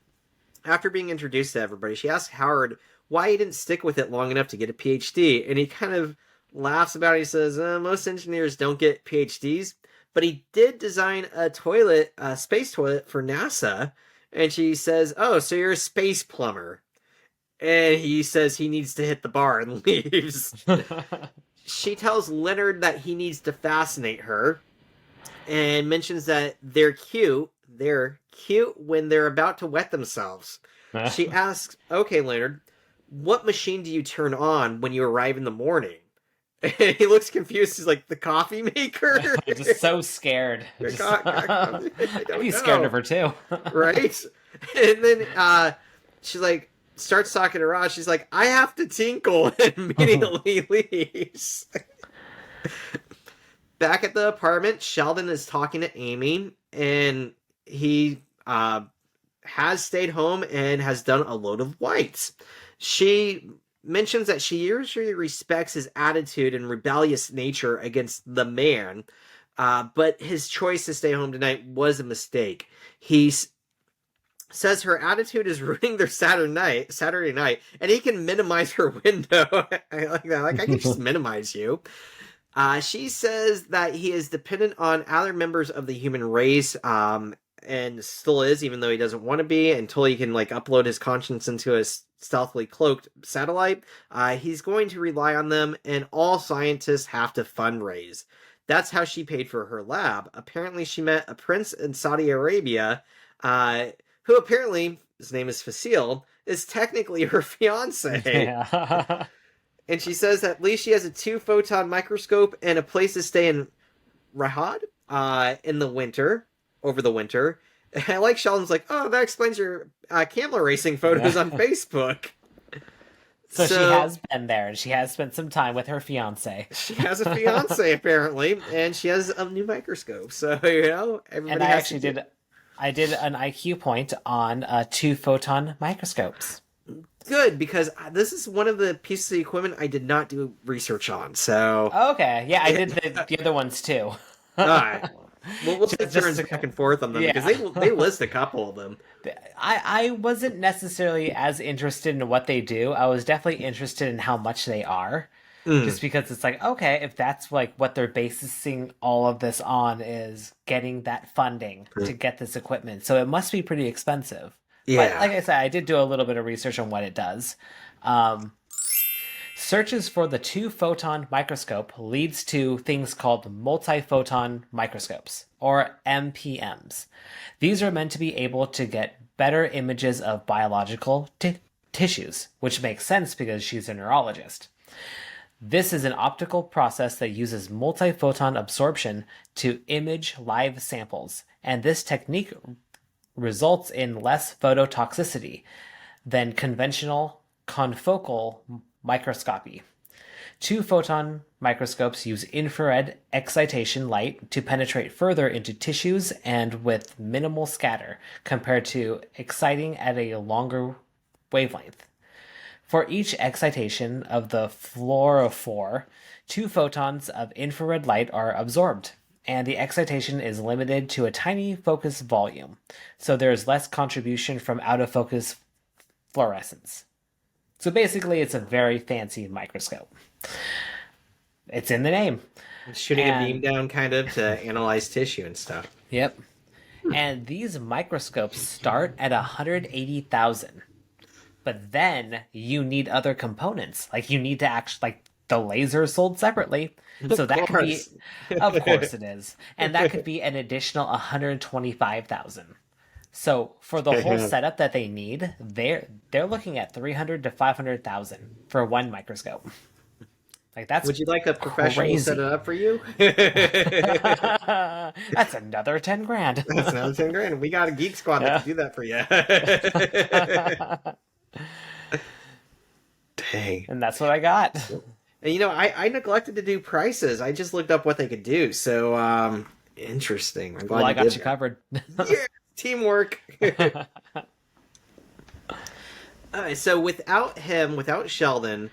after being introduced to everybody, she asks Howard why he didn't stick with it long enough to get a PhD. And he kind of laughs about it. He says, most engineers don't get PhDs, but he did design a space toilet for NASA. And she says, oh, so you're a space plumber. And he says he needs to hit the bar and leaves. She tells Leonard that he needs to fascinate her and mentions that they're cute. They're cute when they're about to wet themselves. She asks, okay, Leonard, what machine do you turn on when you arrive in the morning? And he looks confused. He's like, the coffee maker? Just so scared. I'd be scared of her too. Right? And then she's like, starts talking to Raj. She's like, I have to tinkle, and immediately leaves. Back at the apartment, Sheldon is talking to Amy, and he has stayed home and has done a load of whites. She mentions that she usually respects his attitude and rebellious nature against the man, but his choice to stay home tonight was a mistake. He says her attitude is ruining their Saturday night, and he can minimize her window. I like that. Like, I can just minimize you. She says that he is dependent on other members of the human race, and still is, even though he doesn't want to be, until he can like upload his conscience into a stealthily cloaked satellite. He's going to rely on them, and all scientists have to fundraise. That's how she paid for her lab. Apparently, she met a prince in Saudi Arabia, who apparently, his name is Fasil, is technically her fiance. Yeah. And she says that at least she has a 2-photon microscope and a place to stay in Rahad in the winter, over the winter. And I like Sheldon's like, oh, that explains your camera racing photos on Facebook. So she has been there, and she has spent some time with her fiance. She has a fiance, apparently, and she has a new microscope. So, you know, everybody I did an IQ point on 2-photon microscopes. Good, because this is one of the pieces of equipment I did not do research on, so... Okay, yeah, I did the other ones too. Alright. We'll take turns back and forth on them because they list a couple of them. I wasn't necessarily as interested in what they do. I was definitely interested in how much they are. Mm. Just because it's like, okay, if that's like what they're basing all of this on is getting that funding to get this equipment. So it must be pretty expensive. But Yeah. like I said, I did do a little bit of research on what it does. Um, Searches for the two photon microscope leads to things called multiphoton microscopes, or MPMs. These are meant to be able to get better images of biological tissues, which makes sense because she's a neurologist. This is an optical process that uses multiphoton absorption to image live samples, and this technique results in less phototoxicity than conventional confocal microscopy. Two photon microscopes use infrared excitation light to penetrate further into tissues and with minimal scatter compared to exciting at a longer wavelength. For each excitation of the fluorophore, 2 photons of infrared light are absorbed, and the excitation is limited to a tiny focus volume, so there is less contribution from out of focus fluorescence. So basically, it's a very fancy microscope. It's in the name. Shooting a beam down kind of to analyze tissue and stuff. Yep. And these microscopes start at 180,000. But then you need other components. Like you need to actually, like the laser is sold separately. So that could be, of course it is. And that could be an additional 125,000. So for the whole setup that they need, they're looking at 300 to 500,000 for one microscope. Like that's Would you like a professional to set it up for you? That's another 10 grand. That's another 10 grand. We got a geek squad that can do that for you. Dang. And that's what I got. And you know, I neglected to do prices. I just looked up what they could do. So, interesting. I'm glad Well, I got you that. covered. Yeah, teamwork. Alright, so without him, without Sheldon,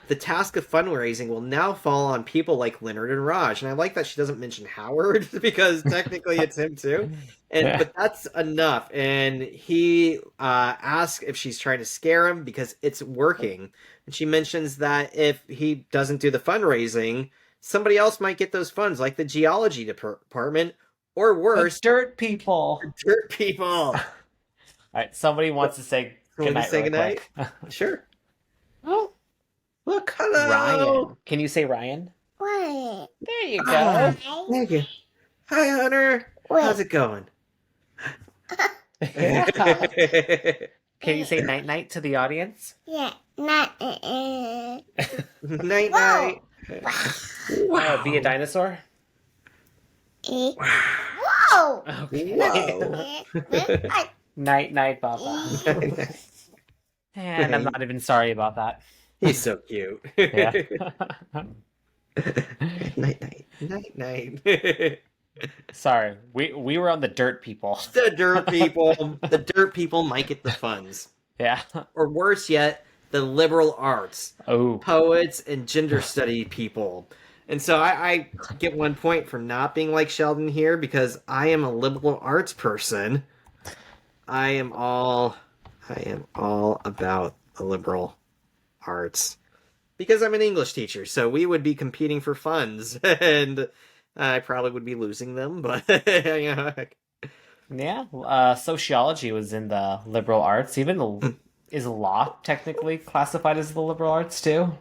the task of fundraising will now fall on people like Leonard and Raj. And I like that she doesn't mention Howard because technically it's him too. But that's enough. And he asks if she's trying to scare him because it's working. And she mentions that if he doesn't do the fundraising, somebody else might get those funds, like the geology department, or worse, the dirt people. Dirt people. All right, somebody wants to say goodnight. Say goodnight? Sure. Oh, look, hello. Ryan. Can you say Ryan? Ryan. There you go. Thank you. Hi, Hunter. How's it going? Yeah. Can you say night night to the audience? Yeah, not. Night night. Wow. Be a dinosaur? Whoa! Okay. Whoa. Night night, Baba. And I'm not even sorry about that. He's so cute. Yeah. Night night. Night night. Sorry, we were on the dirt people. The dirt people. The dirt people might get the funds. Yeah. Or worse yet, the liberal arts. Oh. Poets and gender study people. And so I get 1 point for not being like Sheldon here because I am a liberal arts person. I am all about the liberal arts. Because I'm an English teacher, so we would be competing for funds, and I probably would be losing them, but you know. Yeah, sociology was in the liberal arts. Even is law technically classified as the liberal arts too?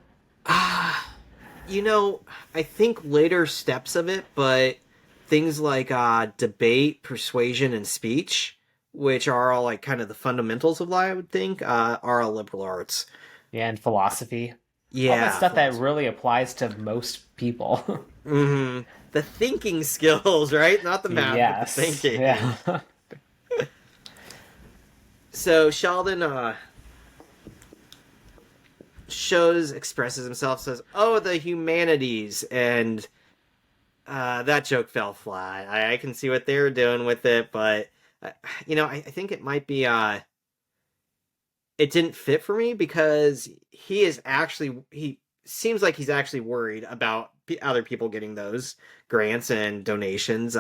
You know, I think later steps of it, but things like debate, persuasion, and speech, which are all like kind of the fundamentals of law, I would think, are all liberal arts. Yeah, and philosophy. Yeah, all that stuff that really applies to most people. Mm-hmm. The thinking skills, right? Not the math, yes. but the thinking. Yeah. So Sheldon expresses himself, says, "Oh, the humanities," and that joke fell flat. I can see what they were doing with it, but you know, I think it might be it didn't fit for me because he seems like he's actually worried about other people getting those grants and donations.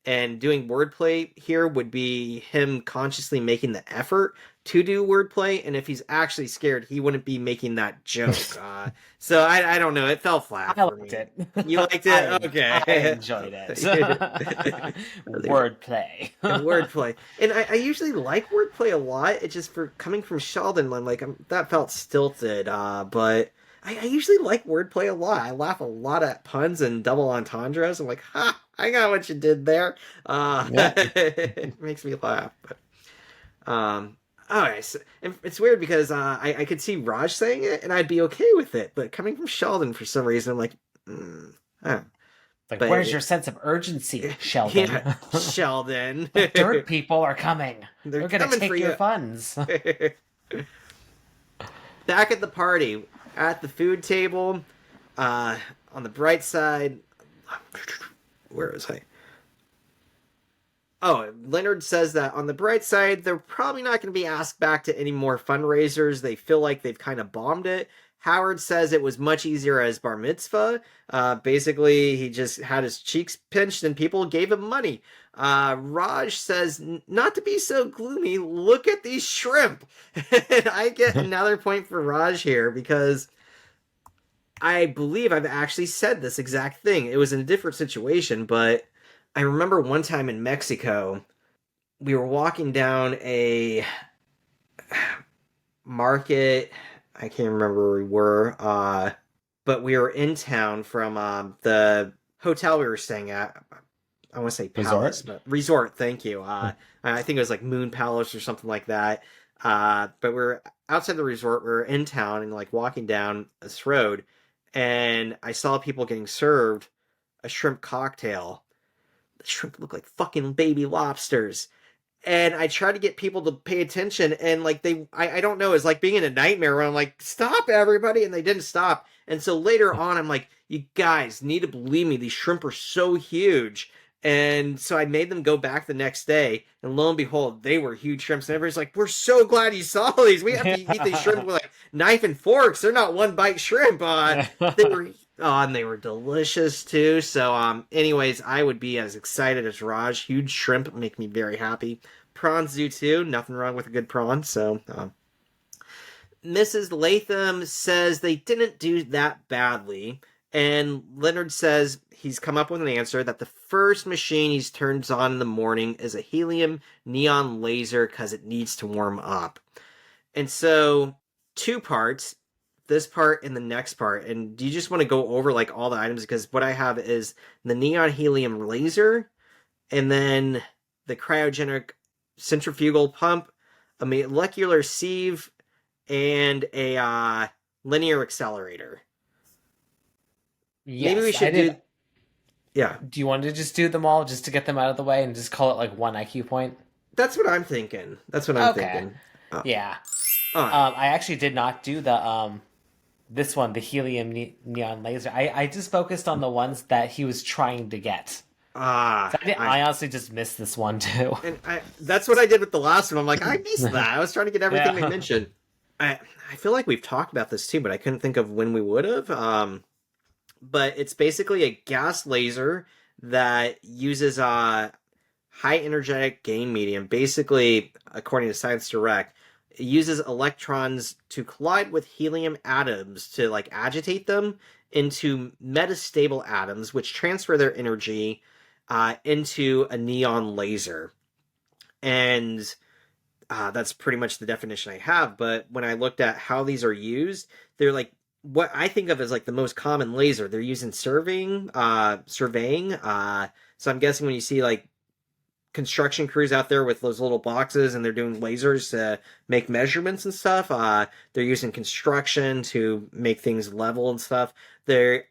And doing wordplay here would be him consciously making the effort to do wordplay. And if he's actually scared, he wouldn't be making that joke. So I don't know. It fell flat I for liked me. it. You liked it? I Okay. enjoyed it. Really Wordplay. wordplay. And I usually like wordplay a lot. It just for coming from Sheldon, that felt stilted. But I usually like wordplay a lot. I laugh a lot at puns and double entendres. I'm like, ha, I got what you did there. Yeah. It makes me laugh. But, all right, so, and it's weird because I could see Raj saying it and I'd be okay with it, but coming from Sheldon for some reason, I'm like, I don't know. Like, But where's your sense of urgency, Sheldon? yeah, Sheldon. The dirt people are coming. They're They're gonna coming take for your you. funds. Back at the party, at the food table, on the bright side, where was I? Oh, Leonard says that on the bright side, they're probably not going to be asked back to any more fundraisers. They feel like they've kind of bombed it. Howard says it was much easier as bar mitzvah. Basically, he just had his cheeks pinched and people gave him money. Raj says, not to be so gloomy, look at these shrimp. And I get another point for Raj here because I believe I've actually said this exact thing. It was in a different situation, but I remember one time in Mexico, we were walking down a market. I can't remember where we were, but we were in town from the hotel we were staying at. I want to say Palace, but resort. Thank you. I think it was like Moon Palace or something like that. But we're outside the resort. We were in town and like walking down this road, and I saw people getting served a shrimp cocktail. The shrimp looked like fucking baby lobsters. And I tried to get people to pay attention, and like I don't know, it's like being in a nightmare where I'm like, stop everybody, and they didn't stop. And so later on, I'm like, you guys need to believe me, these shrimp are so huge. And so I made them go back the next day, and lo and behold, they were huge shrimps. And everybody's like, we're so glad you saw these. We have to eat these shrimp with like knife and forks. They're not one bite shrimp. They were and they were delicious too. So anyways, I would be as excited as Raj. Huge shrimp make me very happy. Prawns do too. Nothing wrong with a good prawn. So Mrs. Latham says they didn't do that badly. And Leonard says he's come up with an answer that the first machine he's turns on in the morning is a helium neon laser because it needs to warm up. And so, two parts, this part and the next part. And do you just want to go over like all the items? Because what I have is the neon helium laser, and then the cryogenic centrifugal pump, a molecular sieve, and a linear accelerator. Yes, Maybe we should do. Yeah, Do you want to just do them all just to get them out of the way and just call it like one IQ point? that's what I'm thinking. That's what I'm Okay. thinking. Yeah. Uh, I actually did not do the this one, the helium neon laser. I just focused on the ones that he was trying to get. I honestly just missed this one too. and that's what I did with the last one. I'm like, I missed that. I was trying to get everything Yeah. they mentioned. I feel like we've talked about this too, but I couldn't think of when we would have. But it's basically a gas laser that uses a high energetic gain medium. Basically, according to Science Direct, it uses electrons to collide with helium atoms to like agitate them into metastable atoms, which transfer their energy into a neon laser. And that's pretty much the definition I have. But when I looked at how these are used, they're like what I think of as like the most common laser. They're using surveying. So I'm guessing when you see like construction crews out there with those little boxes and they're doing lasers to make measurements and stuff, they're using construction to make things level and stuff. They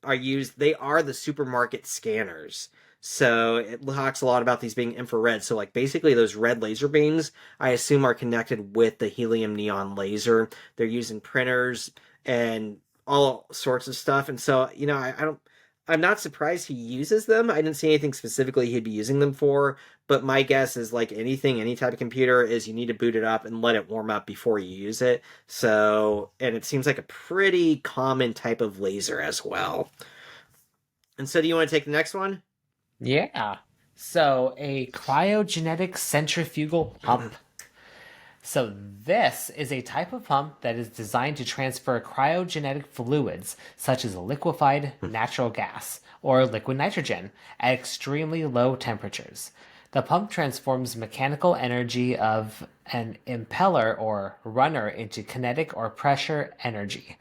are the supermarket scanners. So it talks a lot about these being infrared. So like basically those red laser beams, I assume are connected with the helium neon laser. They're using printers and all sorts of stuff. And so, I'm not surprised he uses them. I didn't see anything specifically he'd be using them for, but my guess is like anything, any type of computer is you need to boot it up and let it warm up before you use it. So, and it seems like a pretty common type of laser as well. And so do you want to take the next one? Yeah. So, a cryogenic centrifugal pump. So, this is a type of pump that is designed to transfer cryogenic fluids, such as liquefied natural gas or liquid nitrogen, at extremely low temperatures. The pump transforms mechanical energy of an impeller or runner into kinetic or pressure energy.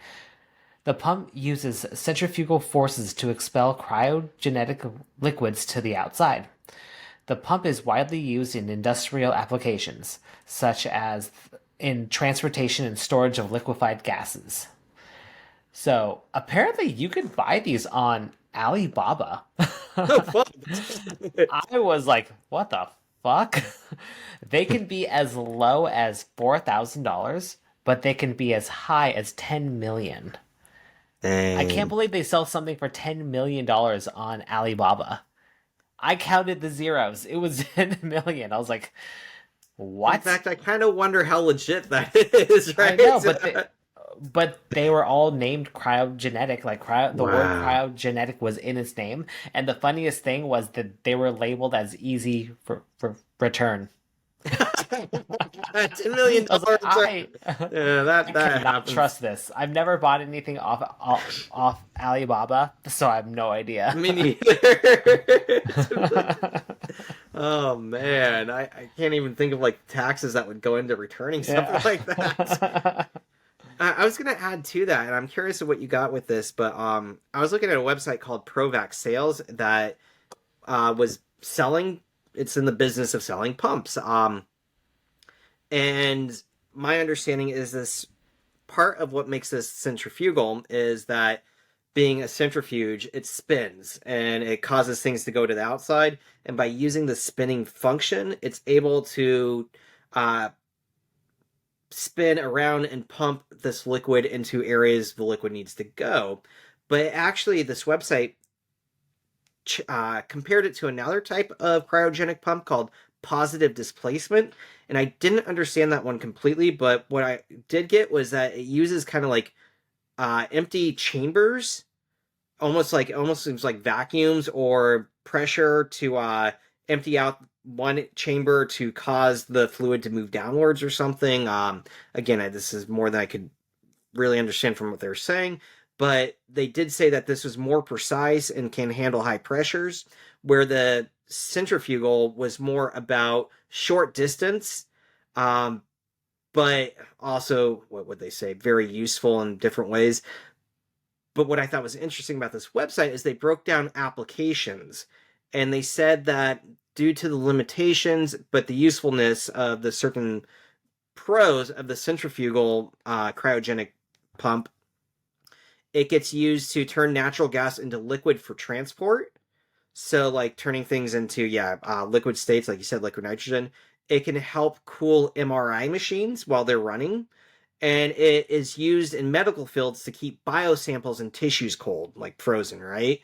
The pump uses centrifugal forces to expel cryogenic liquids to the outside. The pump is widely used in industrial applications, such as in transportation and storage of liquefied gases. So apparently you could buy these on Alibaba. Oh, fuck. I was like, what the fuck? They can be as low as $4,000, but they can be as high as 10 million. I can't Dang. believe they sell something for $10 million on Alibaba. I counted the zeros. It was 10 million. I was like, In what? fact, I kind of wonder how legit that is, I right? know, but they were all named cryogenic. Like the word Wow. cryogenic was in its name, and the funniest thing was that they were labeled as easy for return. $10 I million was like, return. Yeah, I that cannot happens. trust this. I've never bought anything off Alibaba, so I have no idea. Me neither. Oh man, I can't even think of like taxes that would go into returning something like that. Yeah. I was gonna add to that, and I'm curious of what you got with this, but I was looking at a website called Provac Sales that was selling. It's in the business of selling pumps. And my understanding is this part of what makes this centrifugal is that being a centrifuge, it spins and it causes things to go to the outside. And by using the spinning function, it's able to uh, spin around and pump this liquid into areas the liquid needs to go. But actually, this website compared it to another type of cryogenic pump called positive displacement. And I didn't understand that one completely, but what I did get was that it uses kind of like empty chambers, almost seems like vacuums or pressure to empty out one chamber to cause the fluid to move downwards or something. Again, this is more than I could really understand from what they were saying, but they did say that this was more precise and can handle high pressures, where the centrifugal was more about short distance, um, but also, what would they say, very useful in different ways. But what I thought was interesting about this website is they broke down applications, and they said that due to the limitations, but the usefulness of the certain pros of the centrifugal cryogenic pump, it gets used to turn natural gas into liquid for transport. So, like turning things into, liquid states, like you said, liquid nitrogen. It can help cool MRI machines while they're running. And it is used in medical fields to keep biosamples and tissues cold, like frozen, right?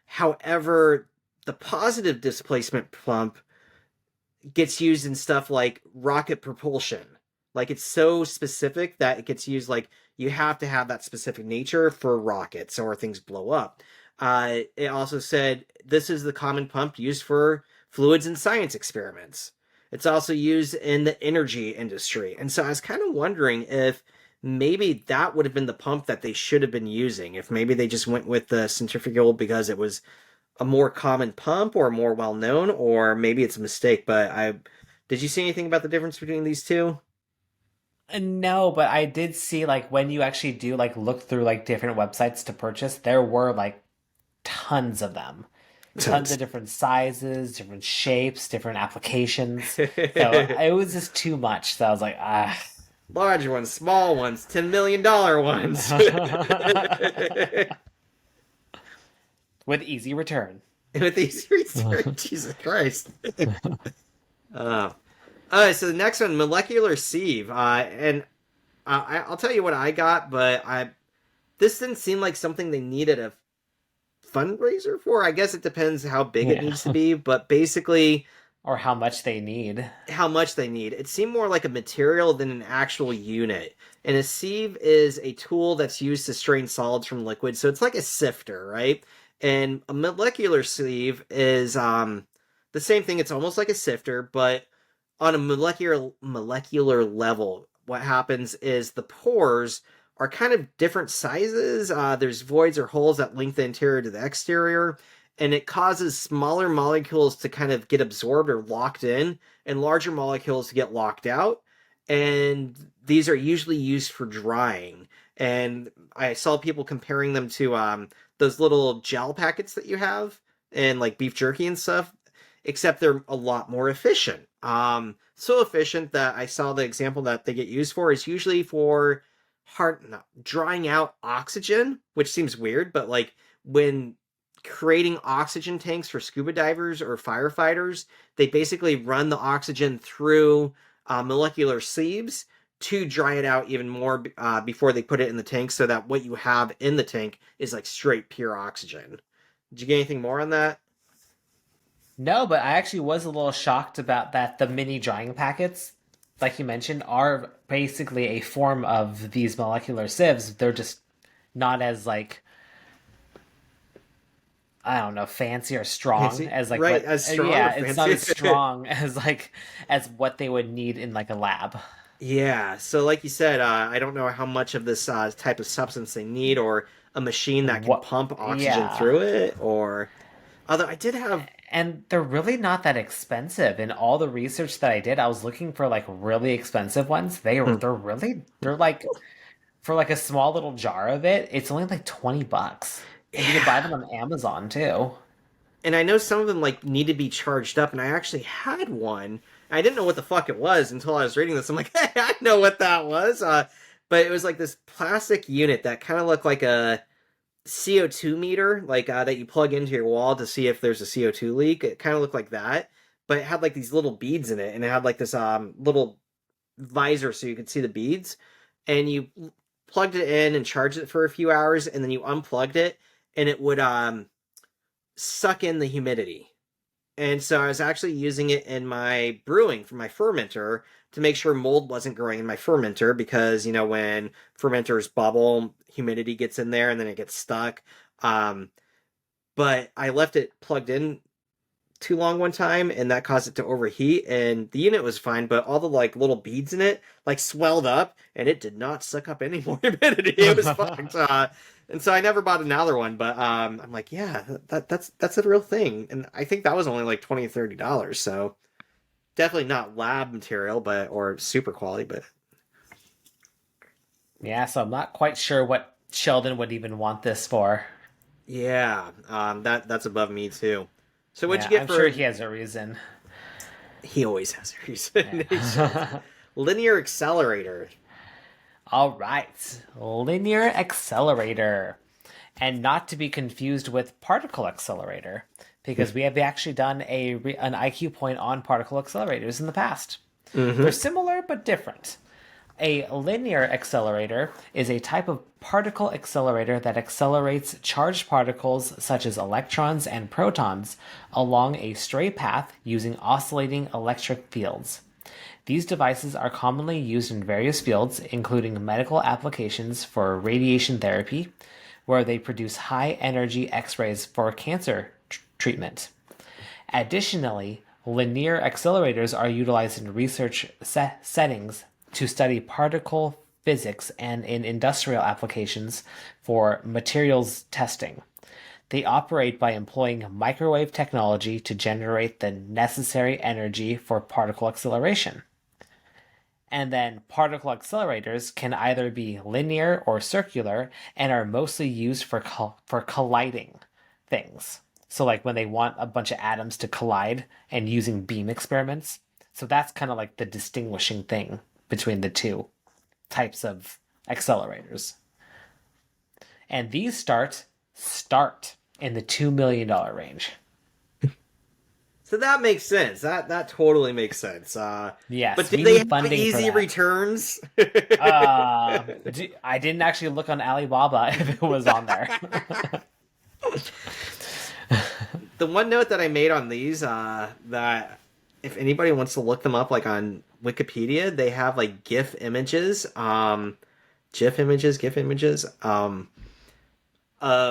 However, the positive displacement pump gets used in stuff like rocket propulsion. Like it's so specific that it gets used like you have to have that specific nature for rockets or things blow up. It also said this is the common pump used for fluids in science experiments. It's also used in the energy industry. And so I was kind of wondering if maybe that would have been the pump that they should have been using. If maybe they just went with the centrifugal because it was a more common pump or more well known, or maybe it's a mistake. But did you see anything about the difference between these two? No, but I did see like when you actually do like look through like different websites to purchase, there were like tons of them. Tons of different sizes, different shapes, different applications. So it was just too much. So I was like, ah. Large ones, small ones, $10 million ones. With easy return. With these research, Jesus Christ. Uh, all right, so the next one, molecular sieve, and I'll tell you what I got, but I this didn't seem like something they needed a fundraiser for. I guess it depends how big it Yeah. needs to be, but basically Or how much they need. how much they need. It seemed more like a material than an actual unit. And a sieve is a tool that's used to strain solids from liquids, so it's like a sifter, right? And a molecular sieve is the same thing. It's almost like a sifter, but on a molecular level, what happens is the pores are kind of different sizes. There's voids or holes that link the interior to the exterior, and it causes smaller molecules to kind of get absorbed or locked in, and larger molecules to get locked out. And these are usually used for drying. And I saw people comparing them to those little gel packets that you have in like beef jerky and stuff, except they're a lot more efficient. So efficient that I saw the example that they get used for is usually for drying out oxygen, which seems weird, but like when creating oxygen tanks for scuba divers or firefighters, they basically run the oxygen through molecular sieves to dry it out even more before they put it in the tank, so that what you have in the tank is like straight pure oxygen. Did you get anything more on that? No, but I actually was a little shocked about that. The mini drying packets, like you mentioned, are basically a form of these molecular sieves. They're just not as like, I don't know, fancy or strong Fancy? as like Right, what. as strong Yeah, or it's not as fancy? strong as like as what they would need in like a lab. Yeah, so like you said, I don't know how much of this type of substance they need, or a machine that can What? pump oxygen Yeah. through it, or although I did have. And they're really not that expensive. In all the research that I did, I was looking for like really expensive ones. Hmm. They're like for like a small little jar of it, it's only like $20. And you can buy Yeah, them on Amazon too. and I know some of them like need to be charged up, and I actually had one. I didn't know what the fuck it was until I was reading this. I'm like, hey, I know what that was. But it was like this plastic unit that kind of looked like a CO2 meter, like that you plug into your wall to see if there's a CO2 leak. It kind of looked like that, but it had like these little beads in it, and it had like this little visor so you could see the beads. And you plugged it in and charged it for a few hours, and then you unplugged it, and it would suck in the humidity. And so I was actually using it in my brewing for my fermenter to make sure mold wasn't growing in my fermenter, because, when fermenters bubble, humidity gets in there and then it gets stuck. Um, but I left it plugged in too long one time, and that caused it to overheat, and the unit was fine, but all the like little beads in it like swelled up, and it did not suck up any more humidity. It was fucked. And so I never bought another one, but I'm like, yeah, that's a real thing. And I think that was only like $20-$30, so definitely not lab material, but or super quality, but Yeah, so I'm not quite sure what Sheldon would even want this for. yeah, that's above me too. So what'd Yeah, you get I'm for? sure he has a reason. He always has a reason. Yeah. Linear accelerator. All right, linear accelerator. And not to be confused with particle accelerator, because we have actually done an IQ point on particle accelerators in the past. Mm-hmm. They're similar but different. A linear accelerator is a type of particle accelerator that accelerates charged particles such as electrons and protons along a straight path using oscillating electric fields. These devices are commonly used in various fields, including medical applications for radiation therapy, where they produce high energy X rays for cancer treatment. Additionally, linear accelerators are utilized in research settings to study particle physics and in industrial applications for materials testing. They operate by employing microwave technology to generate the necessary energy for particle acceleration. And then particle accelerators can either be linear or circular and are mostly used for colliding things. So like when they want a bunch of atoms to collide and using beam experiments. So that's kind of like the distinguishing thing between the two types of accelerators. And these start in the $2 million range. So that makes sense. That totally makes sense. Yes, but do we they need have funding for easy that. returns? I didn't actually look on Alibaba if it was on there. The one note that I made on these, that if anybody wants to look them up, like on Wikipedia, they have like GIF images, of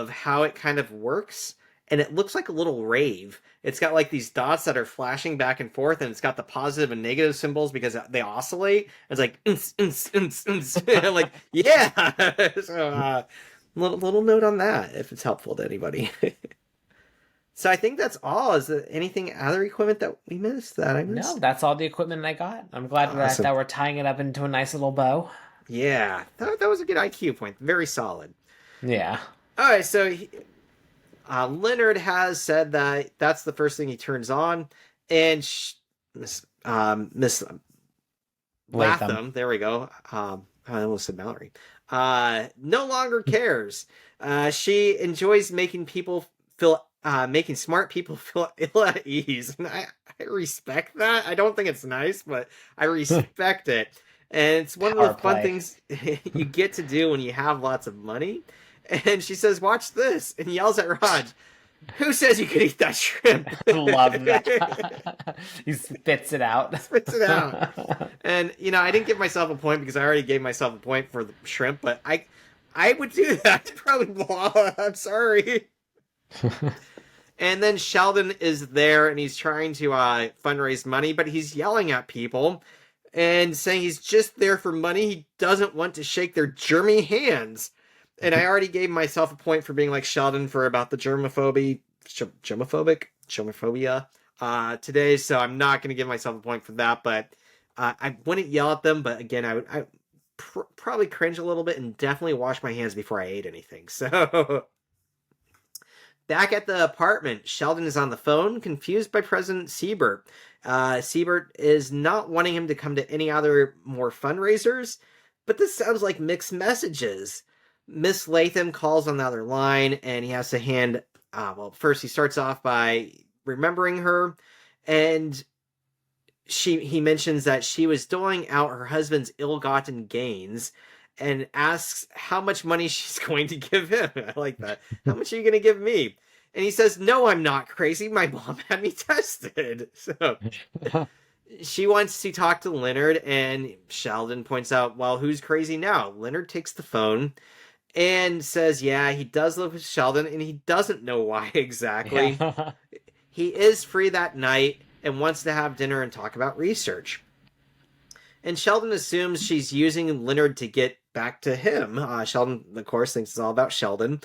how it kind of works. and it looks like a little rave. It's got like these dots that are flashing back and forth, and it's got the positive and negative symbols because they oscillate. It's like, I'm like, yeah. So, little note on that if it's helpful to anybody. So I think that's all. Is there anything other equipment that we missed that I missed? No, that's all the equipment I got. I'm glad Awesome. that we're tying it up into a nice little bow. Yeah, that was a good IQ point. Very solid. Yeah. All right, so Leonard has said that that's the first thing he turns on, and Miss Latham, there we go. I almost said Mallory. No longer cares. She enjoys making people feel, making smart people feel ill at ease, and I respect that. I don't think it's nice, but I respect it. And it's one of the fun things you get to do when you have lots of money. And she says, "Watch this," and yells at Raj, "Who says you can eat that shrimp?" Love that. He spits it out. Spits it out. And, I didn't give myself a point because I already gave myself a point for the shrimp, but I would do that. Probably, I'm sorry. And then Sheldon is there, and he's trying to fundraise money, but he's yelling at people and saying he's just there for money. He doesn't want to shake their germy hands. And I already gave myself a point for being like Sheldon for about the germophobia today, so I'm not going to give myself a point for that, but I wouldn't yell at them, but again, I would probably cringe a little bit and definitely wash my hands before I ate anything. So back at the apartment, Sheldon is on the phone, confused by President Siebert. Siebert is not wanting him to come to any other more fundraisers, but this sounds like mixed messages. Miss Latham calls on the other line, and he has to hand... first he starts off by remembering her, and he mentions that she was doling out her husband's ill-gotten gains, and asks how much money she's going to give him. I like that. How much are you going to give me? And he says, "No, I'm not crazy. My mom had me tested." So she wants to talk to Leonard, and Sheldon points out, well, who's crazy now? Leonard takes the phone and says, yeah, he does live with Sheldon, and he doesn't know why exactly. Yeah. He is free that night and wants to have dinner and talk about research. And Sheldon assumes she's using Leonard to get back to him. Sheldon, of course, thinks it's all about Sheldon.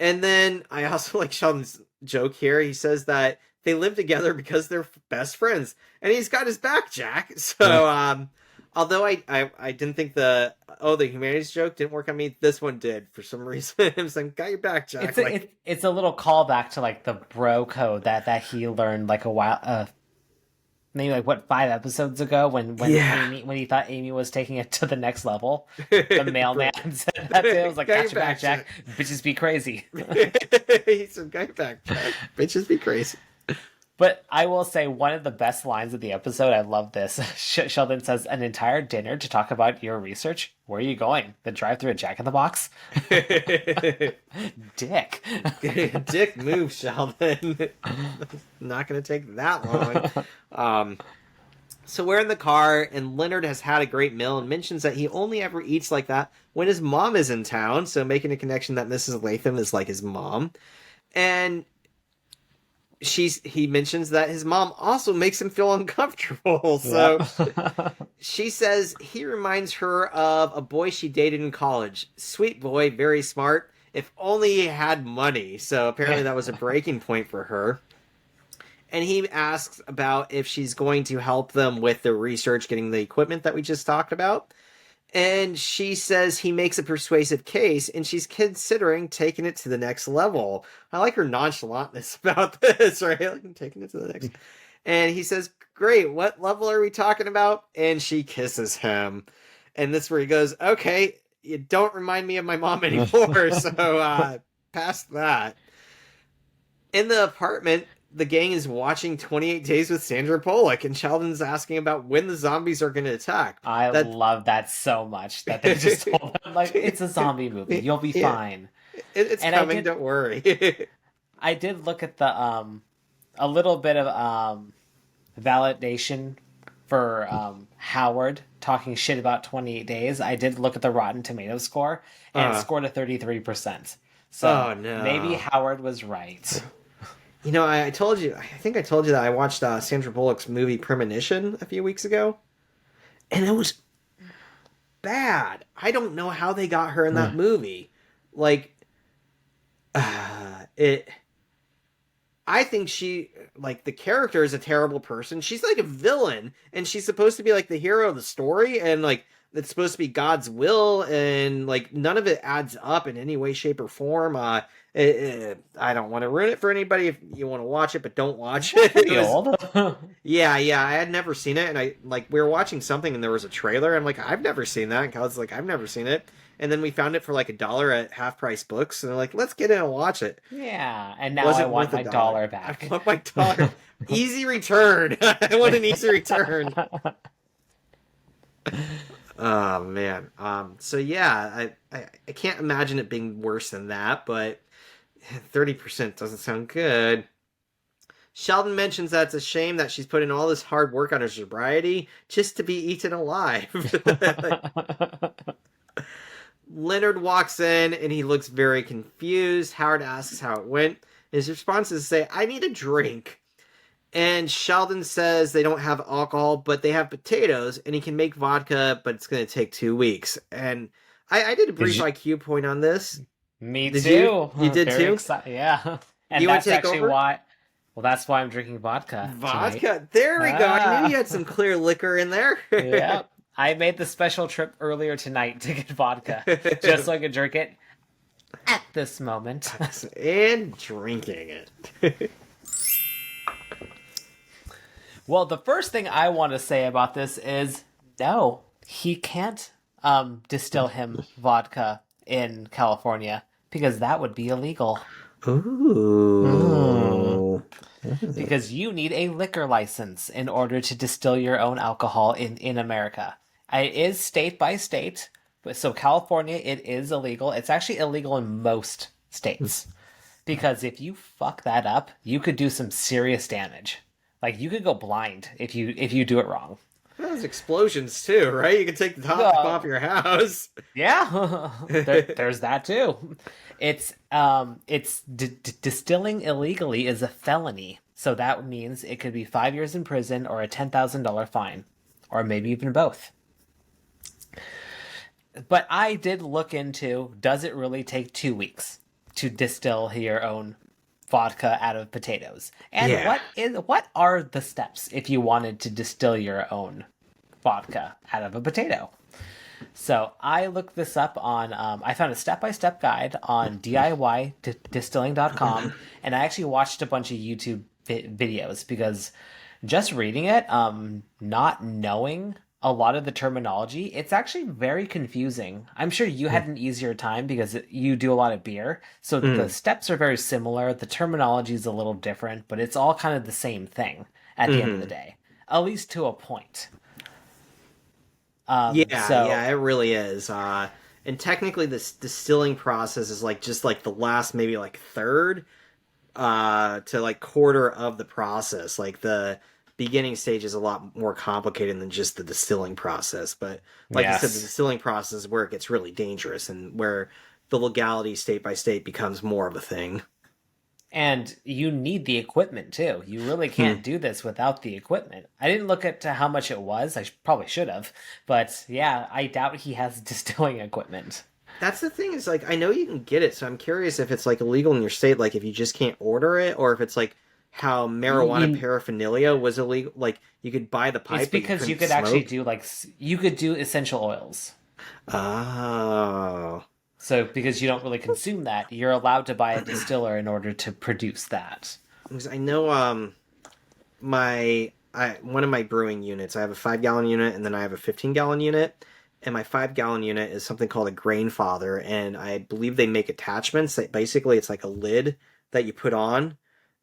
And then I also like Sheldon's joke here. He says that they live together because they're best friends. And he's got his back, Jack. So, although I didn't think the humanities joke didn't work on me, this one did for some reason. I was like, got your back, Jack. It's a little callback to like the bro code that he learned like a while, maybe like 5 episodes ago when he thought Amy was taking it to the next level. The mailman said that to him. I was like, got your back, Jack. Bitches be crazy. He said, got your back, Jack. Bitches be crazy. But I will say one of the best lines of the episode, I love this. Sheldon says, "An entire dinner to talk about your research? Where are you going? The drive-thru at Jack in the Box?" Dick. Dick move, Sheldon. Not going to take that long. So we're in the car, and Leonard has had a great meal and mentions that he only ever eats like that when his mom is in town. So making a connection that Mrs. Latham is like his mom. And he mentions that his mom also makes him feel uncomfortable. So she says he reminds her of a boy she dated in college. Sweet boy, very smart. If only he had money. So apparently that was a breaking point for her. And he asks about if she's going to help them with the research, getting the equipment that we just talked about. And she says he makes a persuasive case, and she's considering taking it to the next level. I like her nonchalantness about this, right? Like, taking it to the next. And he says, "Great, what level are we talking about?" And she kisses him. And that's where he goes, "Okay, you don't remind me of my mom anymore, so past that." In the apartment, the gang is watching 28 Days with Sandra Bullock, and Sheldon's asking about when the zombies are going to attack. I love that so much that they just told him, like, it's a zombie movie. You'll be fine. It's coming, don't worry. I did look at the a little bit of validation for Howard talking shit about 28 Days. I did look at the Rotten Tomatoes score, and it scored a 33%. So maybe Howard was right. I told you. I think I told you that I watched Sandra Bullock's movie Premonition a few weeks ago, and it was bad. I don't know how they got her in that movie. Like, it. I think the character is a terrible person. She's like a villain, and she's supposed to be like the hero of the story, and like it's supposed to be God's will, and like none of it adds up in any way, shape, or form. I don't want to ruin it for anybody if you want to watch it, but don't watch it. Pretty old. Yeah, I had never seen it, and we were watching something, and there was a trailer. I'm like, I've never seen that. And Kyle's like, I've never seen it. And then we found it for like $1 at Half Price Books, and they're like, let's get in and watch it. Yeah, and now I want my dollar back. I want my dollar. Easy return. I want an easy return. Oh man. So yeah, I can't imagine it being worse than that, but 30% doesn't sound good. Sheldon mentions that it's a shame that she's put in all this hard work on her sobriety just to be eaten alive. Leonard walks in and he looks very confused. Howard asks how it went. His response is to say, I need a drink. And Sheldon says they don't have alcohol, but they have potatoes, and he can make vodka, but it's going to take 2 weeks. And I did a brief IQ point on this. Me Did too. You did Very too? Yeah. And You wanna that's take actually over? why. Well, that's why I'm drinking vodka. Vodka? Tonight. There we go. I knew you had some clear liquor in there. Yeah. I made the special trip earlier tonight to get vodka, just so I could drink it at this moment. And drinking it. Well, the first thing I want to say about this is no, he can't distill him vodka in California because that would be illegal. Ooh. Because you need a liquor license in order to distill your own alcohol in America. It is state by state, but so California, it is illegal. It's actually illegal in most states. Because if you fuck that up, you could do some serious damage. Like, you could go blind if you do it wrong. There's explosions too, right? You can take the top off your house. Yeah, there's that too. It's distilling illegally is a felony, so that means it could be 5 years in prison or a $10,000 fine, or maybe even both. But I did look into, does it really take 2 weeks to distill your own vodka out of potatoes? And Yeah. what are the steps if you wanted to distill your own vodka out of a potato? So I looked this up on, I found a step-by-step guide on DIYdistilling.com, and I actually watched a bunch of YouTube videos because just reading it, not knowing a lot of the terminology, it's actually very confusing. I'm sure you had an easier time because you do a lot of beer, so the steps are very similar. The terminology is a little different, but it's all kind of the same thing at the end of the day, at least to a point. Yeah, it really is. And technically, this distilling process is just the last maybe third to quarter of the process. Like the beginning stage is a lot more complicated than just the distilling process. But like you said, the distilling process is where it gets really dangerous and where the legality state by state becomes more of a thing. And you need the equipment too. You really can't do this without the equipment. I didn't look at how much it was. I probably should have. But yeah, I doubt he has distilling equipment. That's the thing is I know you can get it, so I'm curious if it's illegal in your state, if you just can't order it, or if it's how marijuana paraphernalia was illegal. You could buy the pipe. It's because you could actually do you could do essential oils. Oh. So because you don't really consume that, you're allowed to buy a distiller in order to produce that. Because I know one of my brewing units, I have a 5-gallon unit and then I have a 15-gallon unit. And my 5-gallon unit is something called a grain father, and I believe they make attachments that basically it's like a lid that you put on.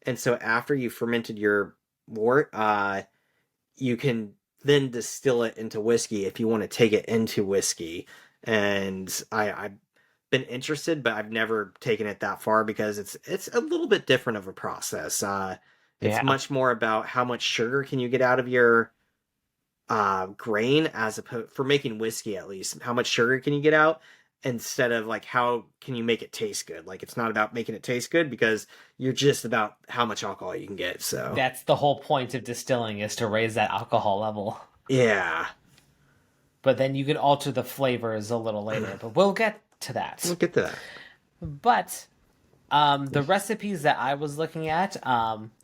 And so after you fermented your wort, you can then distill it into whiskey if you want to take it into whiskey. And I've been interested, but I've never taken it that far because it's a little bit different of a process. It's much more about how much sugar can you get out of your grain, as opposed for making whiskey, at least how much sugar can you get out, instead of like how can you make it taste good. Like it's not about making it taste good because you're just about how much alcohol you can get. So That's the whole point of distilling, is to raise that alcohol level. yeah, But then you can alter the flavors a little later, but we'll get to that. we'll get to that. But the recipes that I was looking at,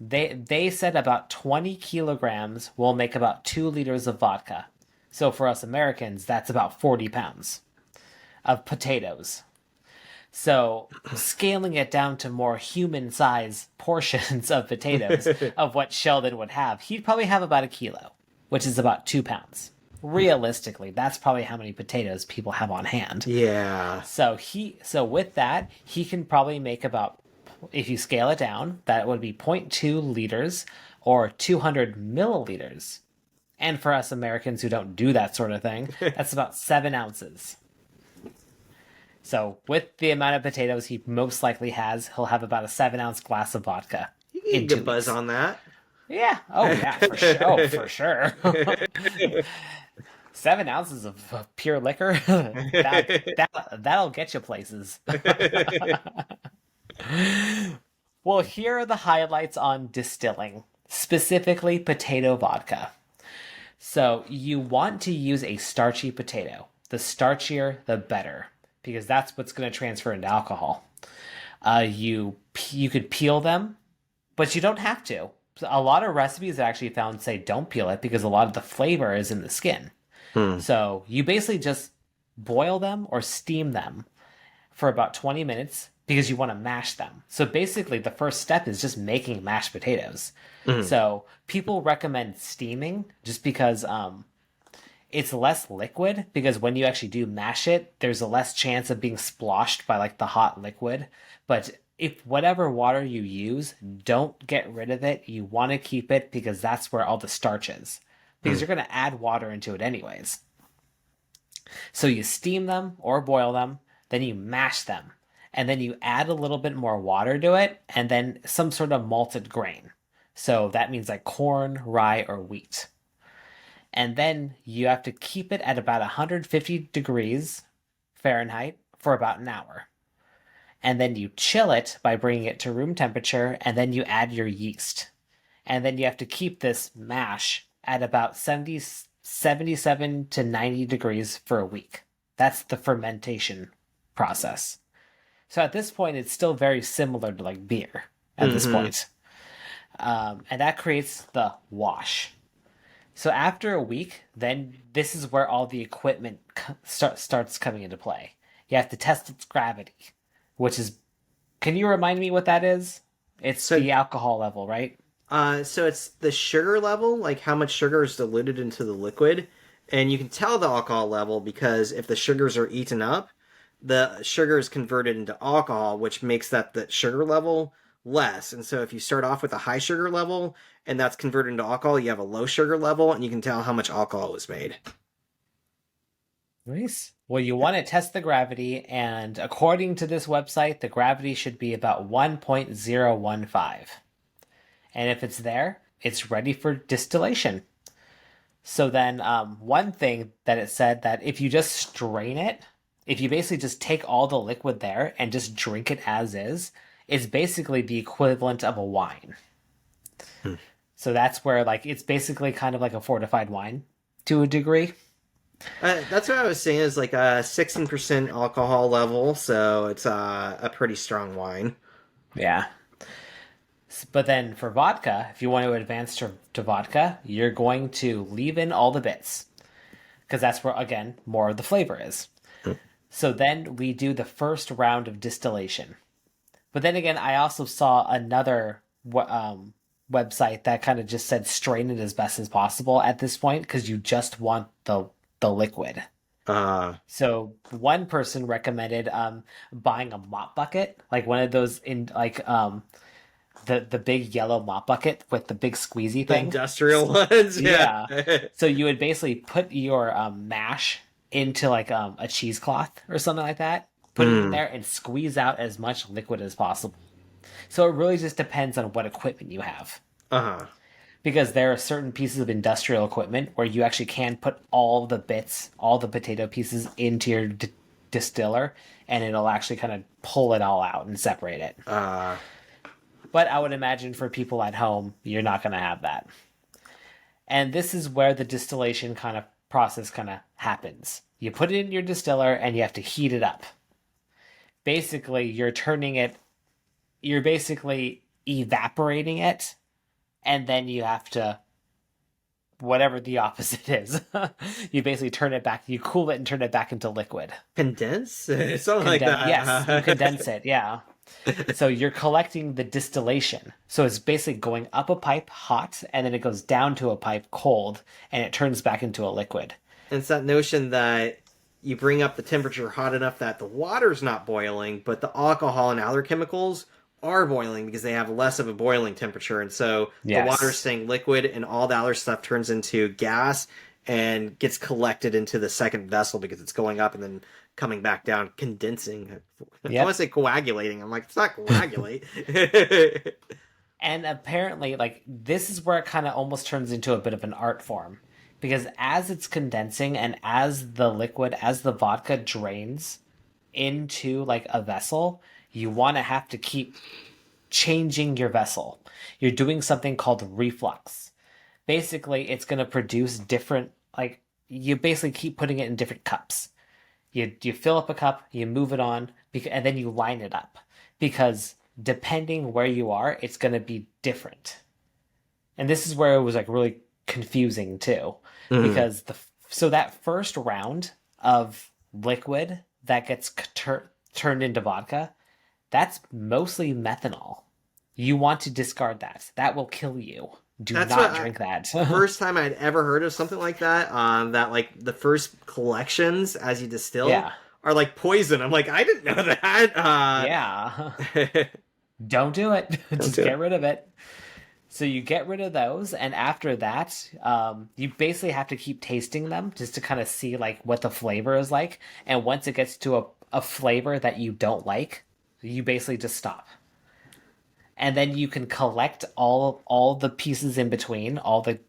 they said about 20 kilograms will make about 2 liters of vodka. So for us Americans, that's about 40 pounds of potatoes. So scaling it down to more human size portions of potatoes of what Sheldon would have, he'd probably have about a kilo, which is about 2 pounds. Realistically, that's probably how many potatoes people have on hand. Yeah. So with that, he can probably make about, if you scale it down, that would be 0.2 liters or 200 milliliters. And for us Americans who don't do that sort of thing, that's about 7 ounces. So with the amount of potatoes he most likely has, he'll have about a 7-ounce glass of vodka. You can get a buzz on that. Yeah. Oh, yeah, for sure. Oh, for sure. 7 ounces of pure liquor, that'll get you places. Well, here are the highlights on distilling, specifically potato vodka. So you want to use a starchy potato. The starchier, the better, because that's what's going to transfer into alcohol. You could peel them, but you don't have to. A lot of recipes I actually found say don't peel it because a lot of the flavor is in the skin. So you basically just boil them or steam them for about 20 minutes because you want to mash them. So basically the first step is just making mashed potatoes. So people recommend steaming just because it's less liquid, because when you actually do mash it, there's a less chance of being sploshed by like the hot liquid. But if whatever water you use, don't get rid of it. You want to keep it because that's where all the starch is. Because you're going to add water into it anyways. So you steam them or boil them, then you mash them, and then you add a little bit more water to it, and then some sort of malted grain. So that means like corn, rye, or wheat. And then you have to keep it at about 150 degrees Fahrenheit for about an hour. And then you chill it by bringing it to room temperature, and then you add your yeast. And then you have to keep this mash at about 77 to 90 degrees for a week. That's the fermentation process. So at this point, it's still very similar to like beer at this point. And that creates the wash. So after a week, then this is where all the equipment starts coming into play. You have to test its gravity, which is, can you remind me what that is? It's the alcohol level, right? So it's the sugar level, like how much sugar is diluted into the liquid. And you can tell the alcohol level because if the sugars are eaten up, the sugar is converted into alcohol, which makes the sugar level less. And so if you start off with a high sugar level and that's converted into alcohol, you have a low sugar level and you can tell how much alcohol was made. Nice. Well, you want to test the gravity, and according to this website, the gravity should be about 1.015. And if it's there, it's ready for distillation. So then one thing that it said, that if you just strain it, if you basically just take all the liquid there and just drink it as is, it's basically the equivalent of a wine. So that's where like it's basically kind of like a fortified wine to a degree. That's what I was saying, is like a 16% alcohol level, so it's a pretty strong wine. Yeah. But then for vodka, if you want to advance to vodka, you're going to leave in all the bits, because that's where, again, more of the flavor is. So then we do the first round of distillation. But then again, I also saw another website that kind of just said strain it as best as possible at this point, because you just want the liquid. So one person recommended buying a mop bucket, like one of those in like the big yellow mop bucket with the big squeezy thing. The industrial ones, yeah. So you would basically put your mash into like a cheesecloth or something like that, put it in there and squeeze out as much liquid as possible. So it really just depends on what equipment you have. Because there are certain pieces of industrial equipment where you actually can put all the bits, all the potato pieces into your distiller, and it'll actually kind of pull it all out and separate it. Uh, But I would imagine for people at home, you're not going to have that. And this is where the distillation kind of process kind of happens. You put it in your distiller and you have to heat it up. Basically, you're basically evaporating it, and then you have to, whatever the opposite is, you basically turn it back, you cool it and turn it back into liquid. condense? Something like that. Yes, you condense it, yeah. So you're collecting the distillation. So it's basically going up a pipe hot, and then it goes down to a pipe cold, and it turns back into a liquid. And it's that notion that you bring up the temperature hot enough that the water's not boiling, but the alcohol and other chemicals are boiling because they have less of a boiling temperature. And so Yes. the water's staying liquid and all the other stuff turns into gas and gets collected into the second vessel because it's going up and then coming back down, condensing. I Yep. want to say coagulating. I'm like, it's not coagulate. And apparently, like, this is where it kind of almost turns into a bit of an art form. Because as it's condensing and as the vodka drains into, like, a vessel, you want to have to keep changing your vessel. You're doing something called reflux. Basically, it's going to produce different, like, you basically keep putting it in different cups. You fill up a cup, you move it on, and then you line it up. Because depending where you are, it's going to be different. And this is where it was, like, really confusing too. Because so that first round of liquid that gets turned into vodka, that's mostly methanol. You want to discard that. That will kill you. Do That's not what drink that. First time I'd ever heard of something like that, that like the first collections as you distill Yeah. are like poison. I'm like, I didn't know that. Yeah. Don't do it. Just do get it. rid of it. So you get rid of those, and after that, you basically have to keep tasting them just to kind of see like what the flavor is like. And once it gets to a flavor that you don't like, you basically just stop. And then you can collect all the pieces in between, all the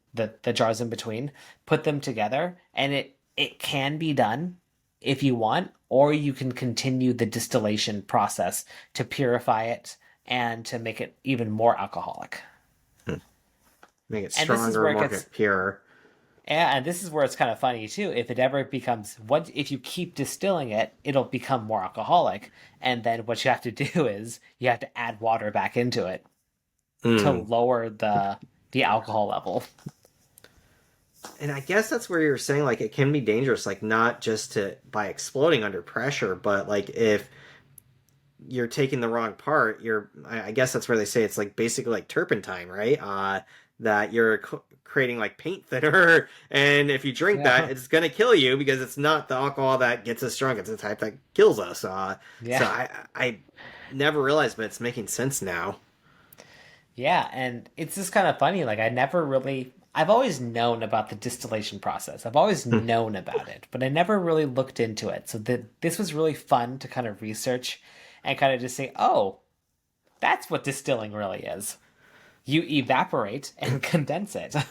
jars in between, put them together, and it can be done if you want, or you can continue the distillation process to purify it and to make it even more alcoholic. Make it And this is stronger, where it more gets- pure. Yeah, and this is where it's kind of funny too. If it ever becomes if you keep distilling it, it'll become more alcoholic. And then what you have to do is you have to add water back into it to lower the alcohol level. And I guess that's where you're saying like it can be dangerous, like not just by exploding under pressure, but like if you're taking the wrong part, I guess that's where they say it's like basically like turpentine, right? That you're creating like paint thinner, and if you drink that, it's gonna kill you because it's not the alcohol that gets us drunk; it's the type that kills us. So I never realized, but it's making sense now. Yeah, and it's just kind of funny. Like I've always known about the distillation process. I've always known about it, but I never really looked into it. So this was really fun to kind of research and kind of just say, oh, that's what distilling really is. You evaporate and condense it. I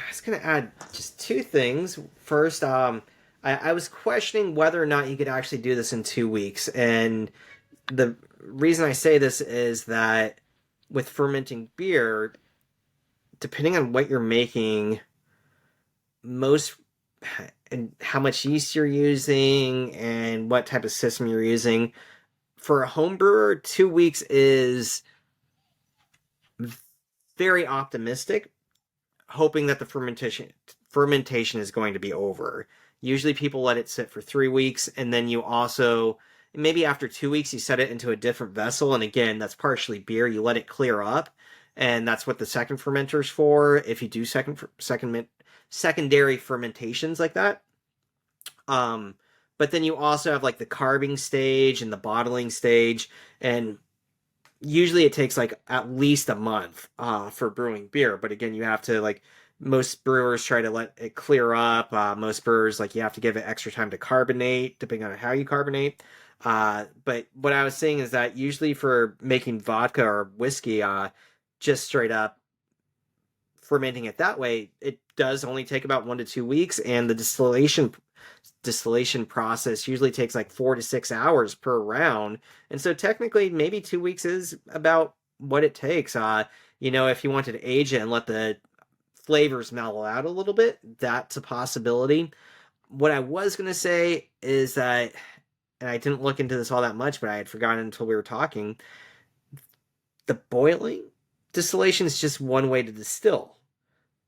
was going to add just two things. First, I was questioning whether or not you could actually do this in 2 weeks. And the reason I say this is that with fermenting beer, depending on what you're making, and how much yeast you're using and what type of system you're using, for a home brewer, 2 weeks is very optimistic, hoping that the fermentation is going to be over. Usually people let it sit for 3 weeks, and then you also, maybe after 2 weeks, you set it into a different vessel, and again, that's partially beer. You let it clear up, and that's what the second fermenter's for, if you do secondary fermentations like that. But then you also have like the carving stage and the bottling stage, and usually it takes like at least a month for brewing beer. But again, you have to like, most brewers try to let it clear up. Most brewers, like, you have to give it extra time to carbonate, depending on how you carbonate. But what I was saying is that usually for making vodka or whiskey, just straight up fermenting it that way, it does only take about 1 to 2 weeks, and the distillation distillation process usually takes like 4 to 6 hours per round. And so technically maybe 2 weeks is about what it takes. If you wanted to age it and let the flavors mellow out a little bit, that's a possibility. What I was going to say is that, and I didn't look into this all that much, but I had forgotten until we were talking, the boiling distillation is just one way to distill.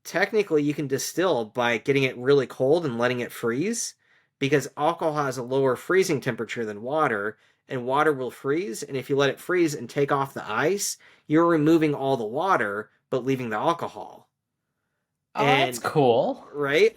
Technically, you can distill by getting it really cold and letting it freeze, because alcohol has a lower freezing temperature than water, and water will freeze, and if you let it freeze and take off the ice, you're removing all the water, but leaving the alcohol. Oh, that's cool. Right?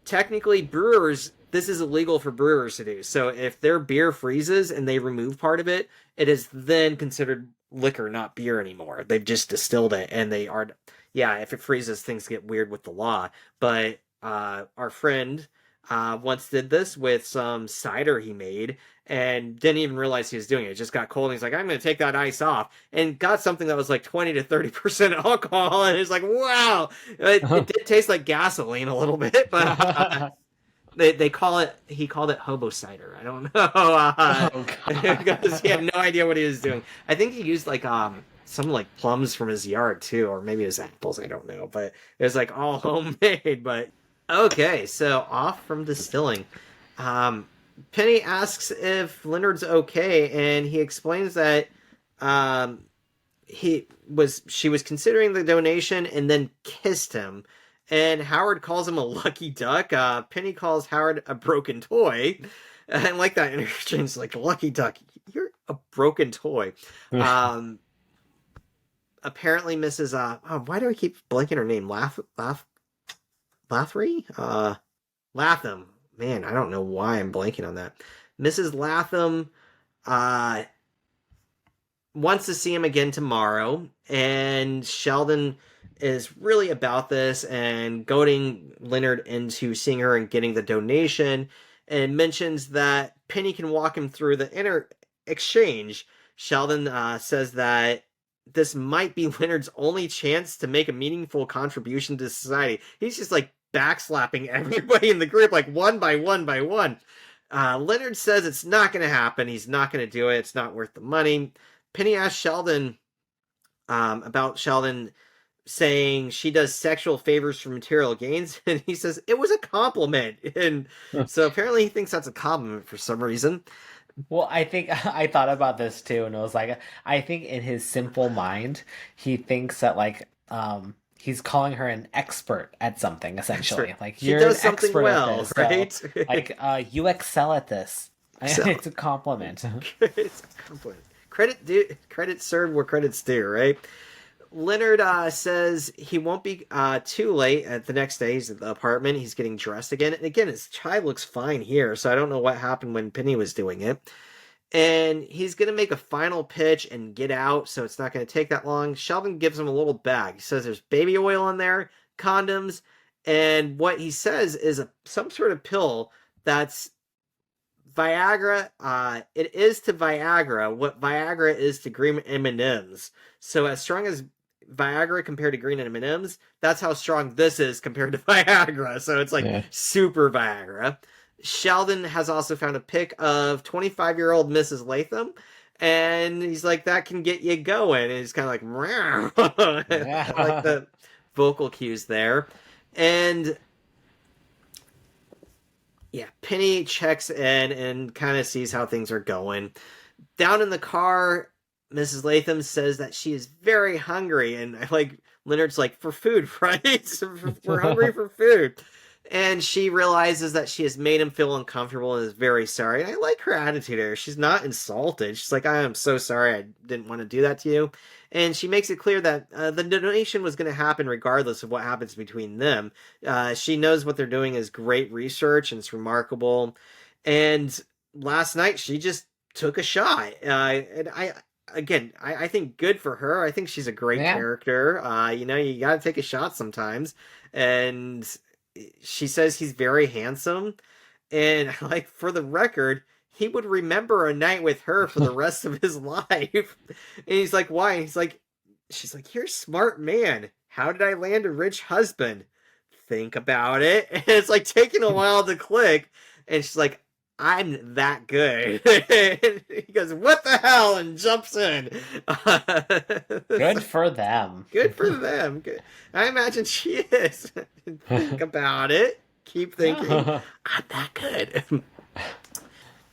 Technically, brewers, this is illegal for brewers to do. So if their beer freezes and they remove part of it, it is then considered liquor, not beer anymore. They've just distilled it, and they are... Yeah, if it freezes, things get weird with the law. But our friend once did this with some cider he made and didn't even realize he was doing it. It just got cold, and he's like, I'm going to take that ice off. And got something that was like 20 to 30% alcohol, and it's like, wow! It did taste like gasoline a little bit, but... He called it hobo cider. I don't know. Because he had no idea what he was doing. I think he used like some like plums from his yard too, or maybe it was apples, I don't know. But it was like all homemade. But okay, so off from distilling. Penny asks if Leonard's okay, and he explains that she was considering the donation and then kissed him. And Howard calls him a lucky duck. Penny calls Howard a broken toy. I like that interchange, like, lucky duck, you're a broken toy. Apparently Mrs. Why do I keep blanking her name? Lathry? Latham. Man, I don't know why I'm blanking on that. Mrs. Latham wants to see him again tomorrow, and Sheldon is really about this and goading Leonard into seeing her and getting the donation, and mentions that Penny can walk him through the inner exchange. Sheldon says that this might be Leonard's only chance to make a meaningful contribution to society. He's just like backslapping everybody in the group, like one by one by one. Leonard says it's not going to happen. He's not going to do it. It's not worth the money. Penny asks Sheldon about Sheldon saying she does sexual favors for material gains, and he says it was a compliment. And so apparently he thinks that's a compliment for some reason. Well, I think I thought about this too, and it was like, I think in his simple mind, he thinks that like he's calling her an expert at something, essentially. Expert. Like, She you're does an something expert well, at this, right? so, like, you excel at this. It's a compliment. It's a compliment. Credit served where credit's due, right? Leonard says he won't be too late at the next day. He's at the apartment. He's getting dressed again. And again, his tie looks fine here, so I don't know what happened when Penny was doing it. And he's going to make a final pitch and get out, so it's not going to take that long. Sheldon gives him a little bag. He says there's baby oil in there, condoms, and what he says is some sort of pill that's Viagra. It is to Viagra what Viagra is to green M&Ms. So as strong as Viagra compared to green M&Ms, that's how strong this is compared to Viagra. So it's like super Viagra. Sheldon has also found a pic of 25-year-old Mrs. Latham, and he's like, that can get you going. And he's kind of like, I like the vocal cues there. And yeah, Penny checks in and kind of sees how things are going. Down in the car, Mrs. Latham says that she is very hungry, and Leonard's like, for food, right? We're hungry for food. And she realizes that she has made him feel uncomfortable and is very sorry. And I like her attitude here. She's not insulted. She's like, I am so sorry. I didn't want to do that to you. And she makes it clear that the donation was going to happen regardless of what happens between them. She knows what they're doing is great research and it's remarkable. And last night she just took a shot. And I think good for her. I think she's a great character. You got to take a shot sometimes. And she says he's very handsome, and like, for the record, he would remember a night with her for the rest of his life. And he's like, why? And she's like, you're a smart man. How did I land a rich husband? think about it. And it's like taking a while to click. And she's like, I'm that good. And he goes, what the hell? And jumps in. Good for them. Good for them. Good. I imagine she is. Think about it. Keep thinking. I'm that good.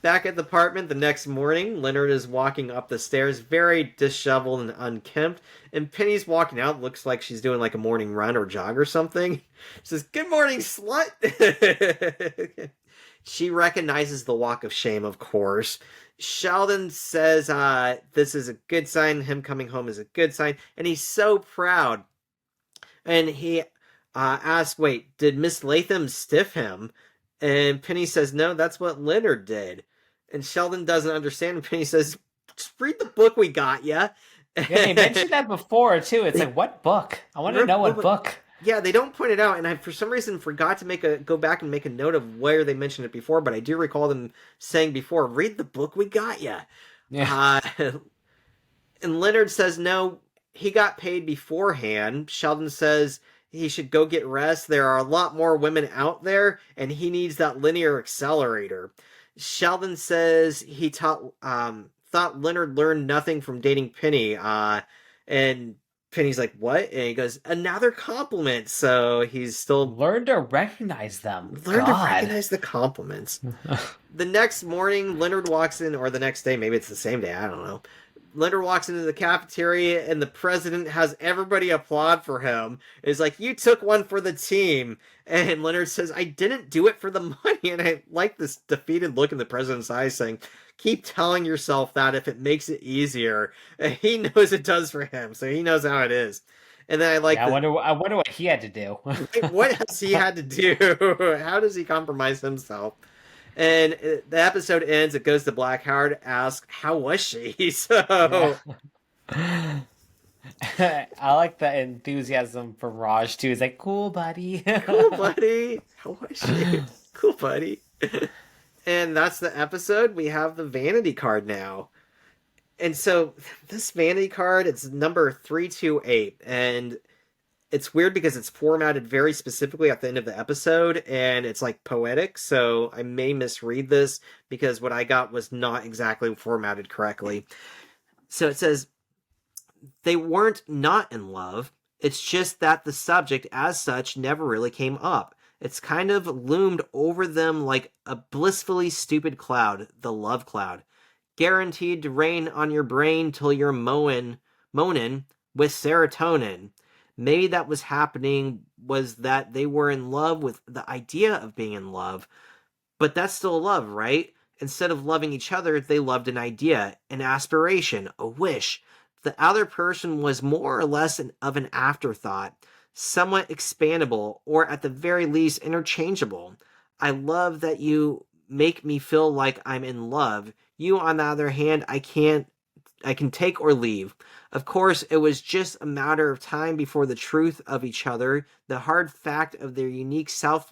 Back at the apartment the next morning, Leonard is walking up the stairs, very disheveled and unkempt, and Penny's walking out. Looks like she's doing like a morning run or jog or something. She says, "Good morning, slut." She recognizes the walk of shame, of course. Sheldon says this is a good sign. Him coming home is a good sign, and he's so proud. And he asks, wait, did Miss Latham stiff him? And Penny says, no, that's what Leonard did. And Sheldon doesn't understand. And Penny says, just read the book we got ya. Yeah, they mentioned that before, too. It's like, what book? I want to know what book. Yeah, they don't point it out. And I, for some reason, forgot to go back and make a note of where they mentioned it before. But I do recall them saying before, read the book we got ya. Yeah. And Leonard says, no, he got paid beforehand. Sheldon says he should go get rest. There are a lot more women out there, and he needs that linear accelerator. Sheldon says he thought Leonard learned nothing from dating Penny. And Penny's like, what? And he goes, another compliment. So he's still... Learn to recognize them. Learn to recognize the compliments. The next morning, Leonard walks in, or the next day, maybe it's the same day, I don't know. Leonard walks into the cafeteria, and the president has everybody applaud for him. It's like, you took one for the team. And Leonard says, I didn't do it for the money. And I like this defeated look in the president's eyes saying, keep telling yourself that if it makes it easier. And he knows it does for him, so he knows how it is. And then I like... Yeah, I wonder what he had to do. What has he had to do? How does he compromise himself? And the episode ends, it goes to Black Howard, asks, how was she? So... Yeah. I like the enthusiasm from Raj, too. He's like, cool, buddy. Cool, buddy. How was she? Cool, buddy. And that's the episode. We have the vanity card now. And so this vanity card, it's number 328. And it's weird because it's formatted very specifically at the end of the episode. And it's like poetic. So I may misread this because what I got was not exactly formatted correctly. So it says, they weren't not in love. It's just that the subject as such never really came up. It's kind of loomed over them like a blissfully stupid cloud, the love cloud. Guaranteed to rain on your brain till you're moaning with serotonin. Maybe that was happening was that they were in love with the idea of being in love. But that's still love, right? Instead of loving each other, they loved an idea, an aspiration, a wish. The other person was more or less of an afterthought, somewhat expandable, or at the very least interchangeable. I love that you make me feel like I'm in love. You, on the other hand, I can take or leave. Of course, it was just a matter of time before the truth of each other, the hard fact of their unique selfness,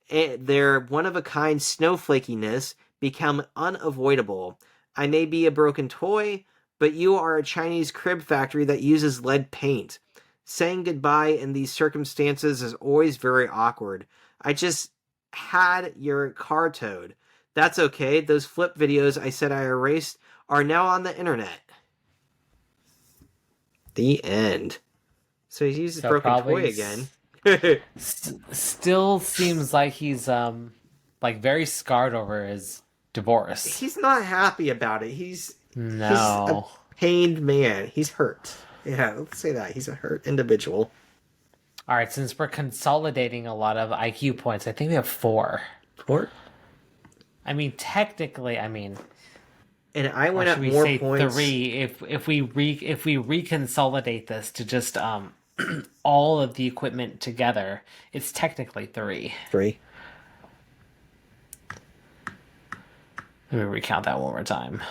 their one-of-a-kind snowflakiness become unavoidable. I may be a broken toy, but you are a Chinese crib factory that uses lead paint. Saying goodbye in these circumstances is always very awkward. I just had your car towed. That's okay. Those flip videos I said I erased are now on the internet. The end. So he uses broken toy again. Still seems like he's like very scarred over his divorce. He's not happy about it. He's a pained man. He's hurt. Yeah, let's say that. He's a hurt individual. All right, since we're consolidating a lot of IQ points, I think we have 4. 4? I mean, technically, and I went up more points. 3 if we reconsolidate this to just all of the equipment together, it's technically 3. 3. Let me recount that one more time.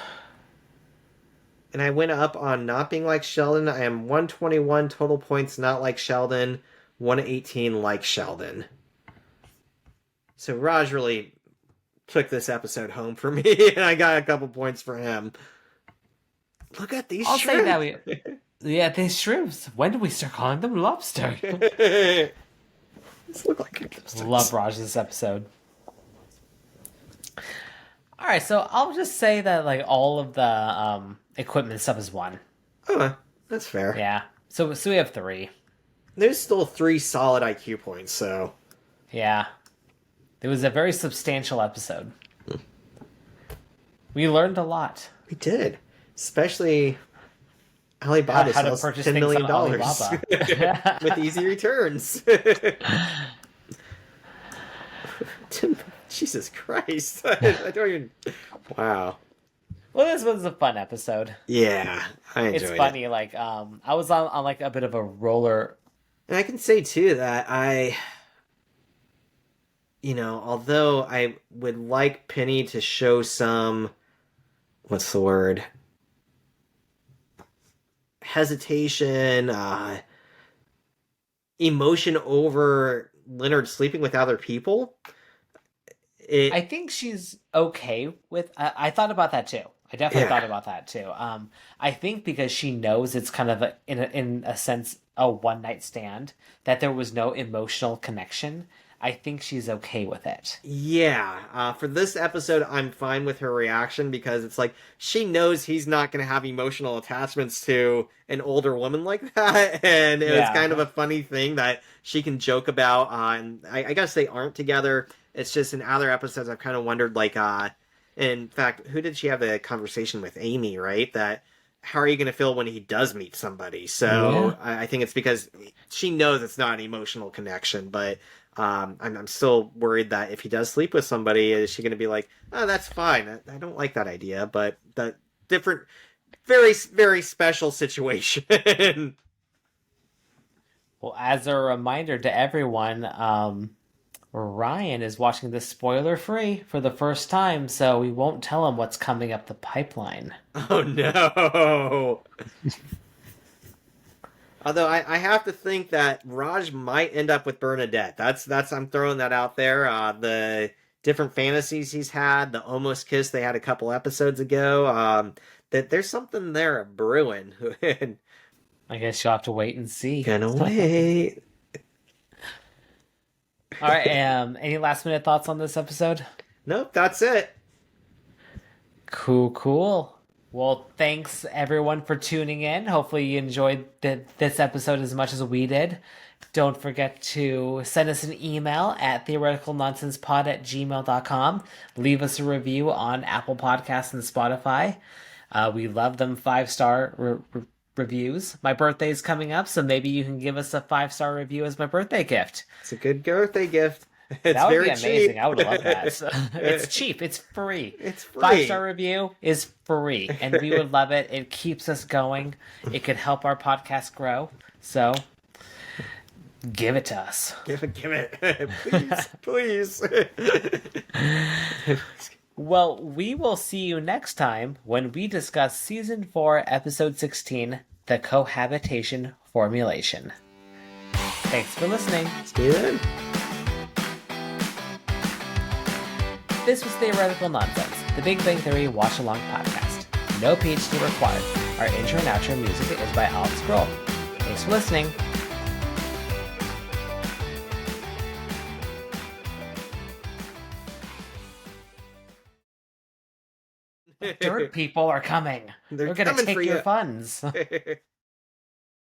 And I went up on not being like Sheldon. I am 121 total points not like Sheldon, 118 like Sheldon. So Raj really took this episode home for me, and I got a couple points for him. Look at these I'll shrimp. say that yeah, these shrimps. When did we start calling them lobster? These look like lobsters. Love Raj's episode. All right, so I'll just say that like all of the equipment stuff is 1. Oh, that's fair. Yeah. So we have 3. There's still 3 solid IQ points, so... Yeah. It was a very substantial episode. We learned a lot. We did. Especially Alibaba How to sells purchase $10 things million on Alibaba. with easy returns. Jesus Christ. I don't even... Wow. Well, this was a fun episode. Yeah, I enjoyed it. It's funny, like, I was on like a bit of a roller. And I can say, too, that although I would like Penny to show some... What's the word? Hesitation, emotion over Leonard sleeping with other people. I think she's okay with... I thought about that, too. I definitely thought about that, too. I think because she knows it's kind of, in a sense, a one-night stand, that there was no emotional connection. I think she's okay with it. Yeah. For this episode, I'm fine with her reaction because it's like she knows he's not going to have emotional attachments to an older woman like that. And it was kind of a funny thing that she can joke about. And I guess they aren't together. It's just in other episodes, I've kind of wondered, like, in fact, who did she have a conversation with? Amy, right? That how are you going to feel when he does meet somebody? So I think it's because she knows it's not an emotional connection, but I'm still worried that if he does sleep with somebody, is she going to be like, oh, that's fine. I don't like that idea, but the different, very, very special situation. Well, as a reminder to everyone, Ryan is watching this spoiler-free for the first time, so we won't tell him what's coming up the pipeline. Oh, no! Although I have to think that Raj might end up with Bernadette. That's I'm throwing that out there. The different fantasies he's had, the almost kiss they had a couple episodes ago. That there's something there brewing. I guess you'll have to wait and see. Gonna wait. All right. Any last minute thoughts on this episode? Nope, that's it. Cool. Well, thanks everyone for tuning in. Hopefully you enjoyed this episode as much as we did. Don't forget to send us an email at theoreticalnonsensepod@gmail.com. Leave us a review on Apple Podcasts and Spotify. We love them 5-star reviews. My birthday's coming up, so maybe you can give us a 5-star review as my birthday gift. It's a good birthday gift. It's that would very be amazing. cheap. I would love that. It's cheap. It's free. It's free. 5-star review is free, and we would love it. It keeps us going. It could help our podcast grow. So, give it to us. Give it. Please. Well, we will see you next time when we discuss Season 4, Episode 16, The Cohabitation Formulation. Thanks for listening. See you then. This was Theoretical Nonsense, the Big Bang Theory watch-along podcast. No PhD required. Our intro and outro music is by Alex Grohl. Thanks for listening. Dirt people are coming. They're going to take your funds.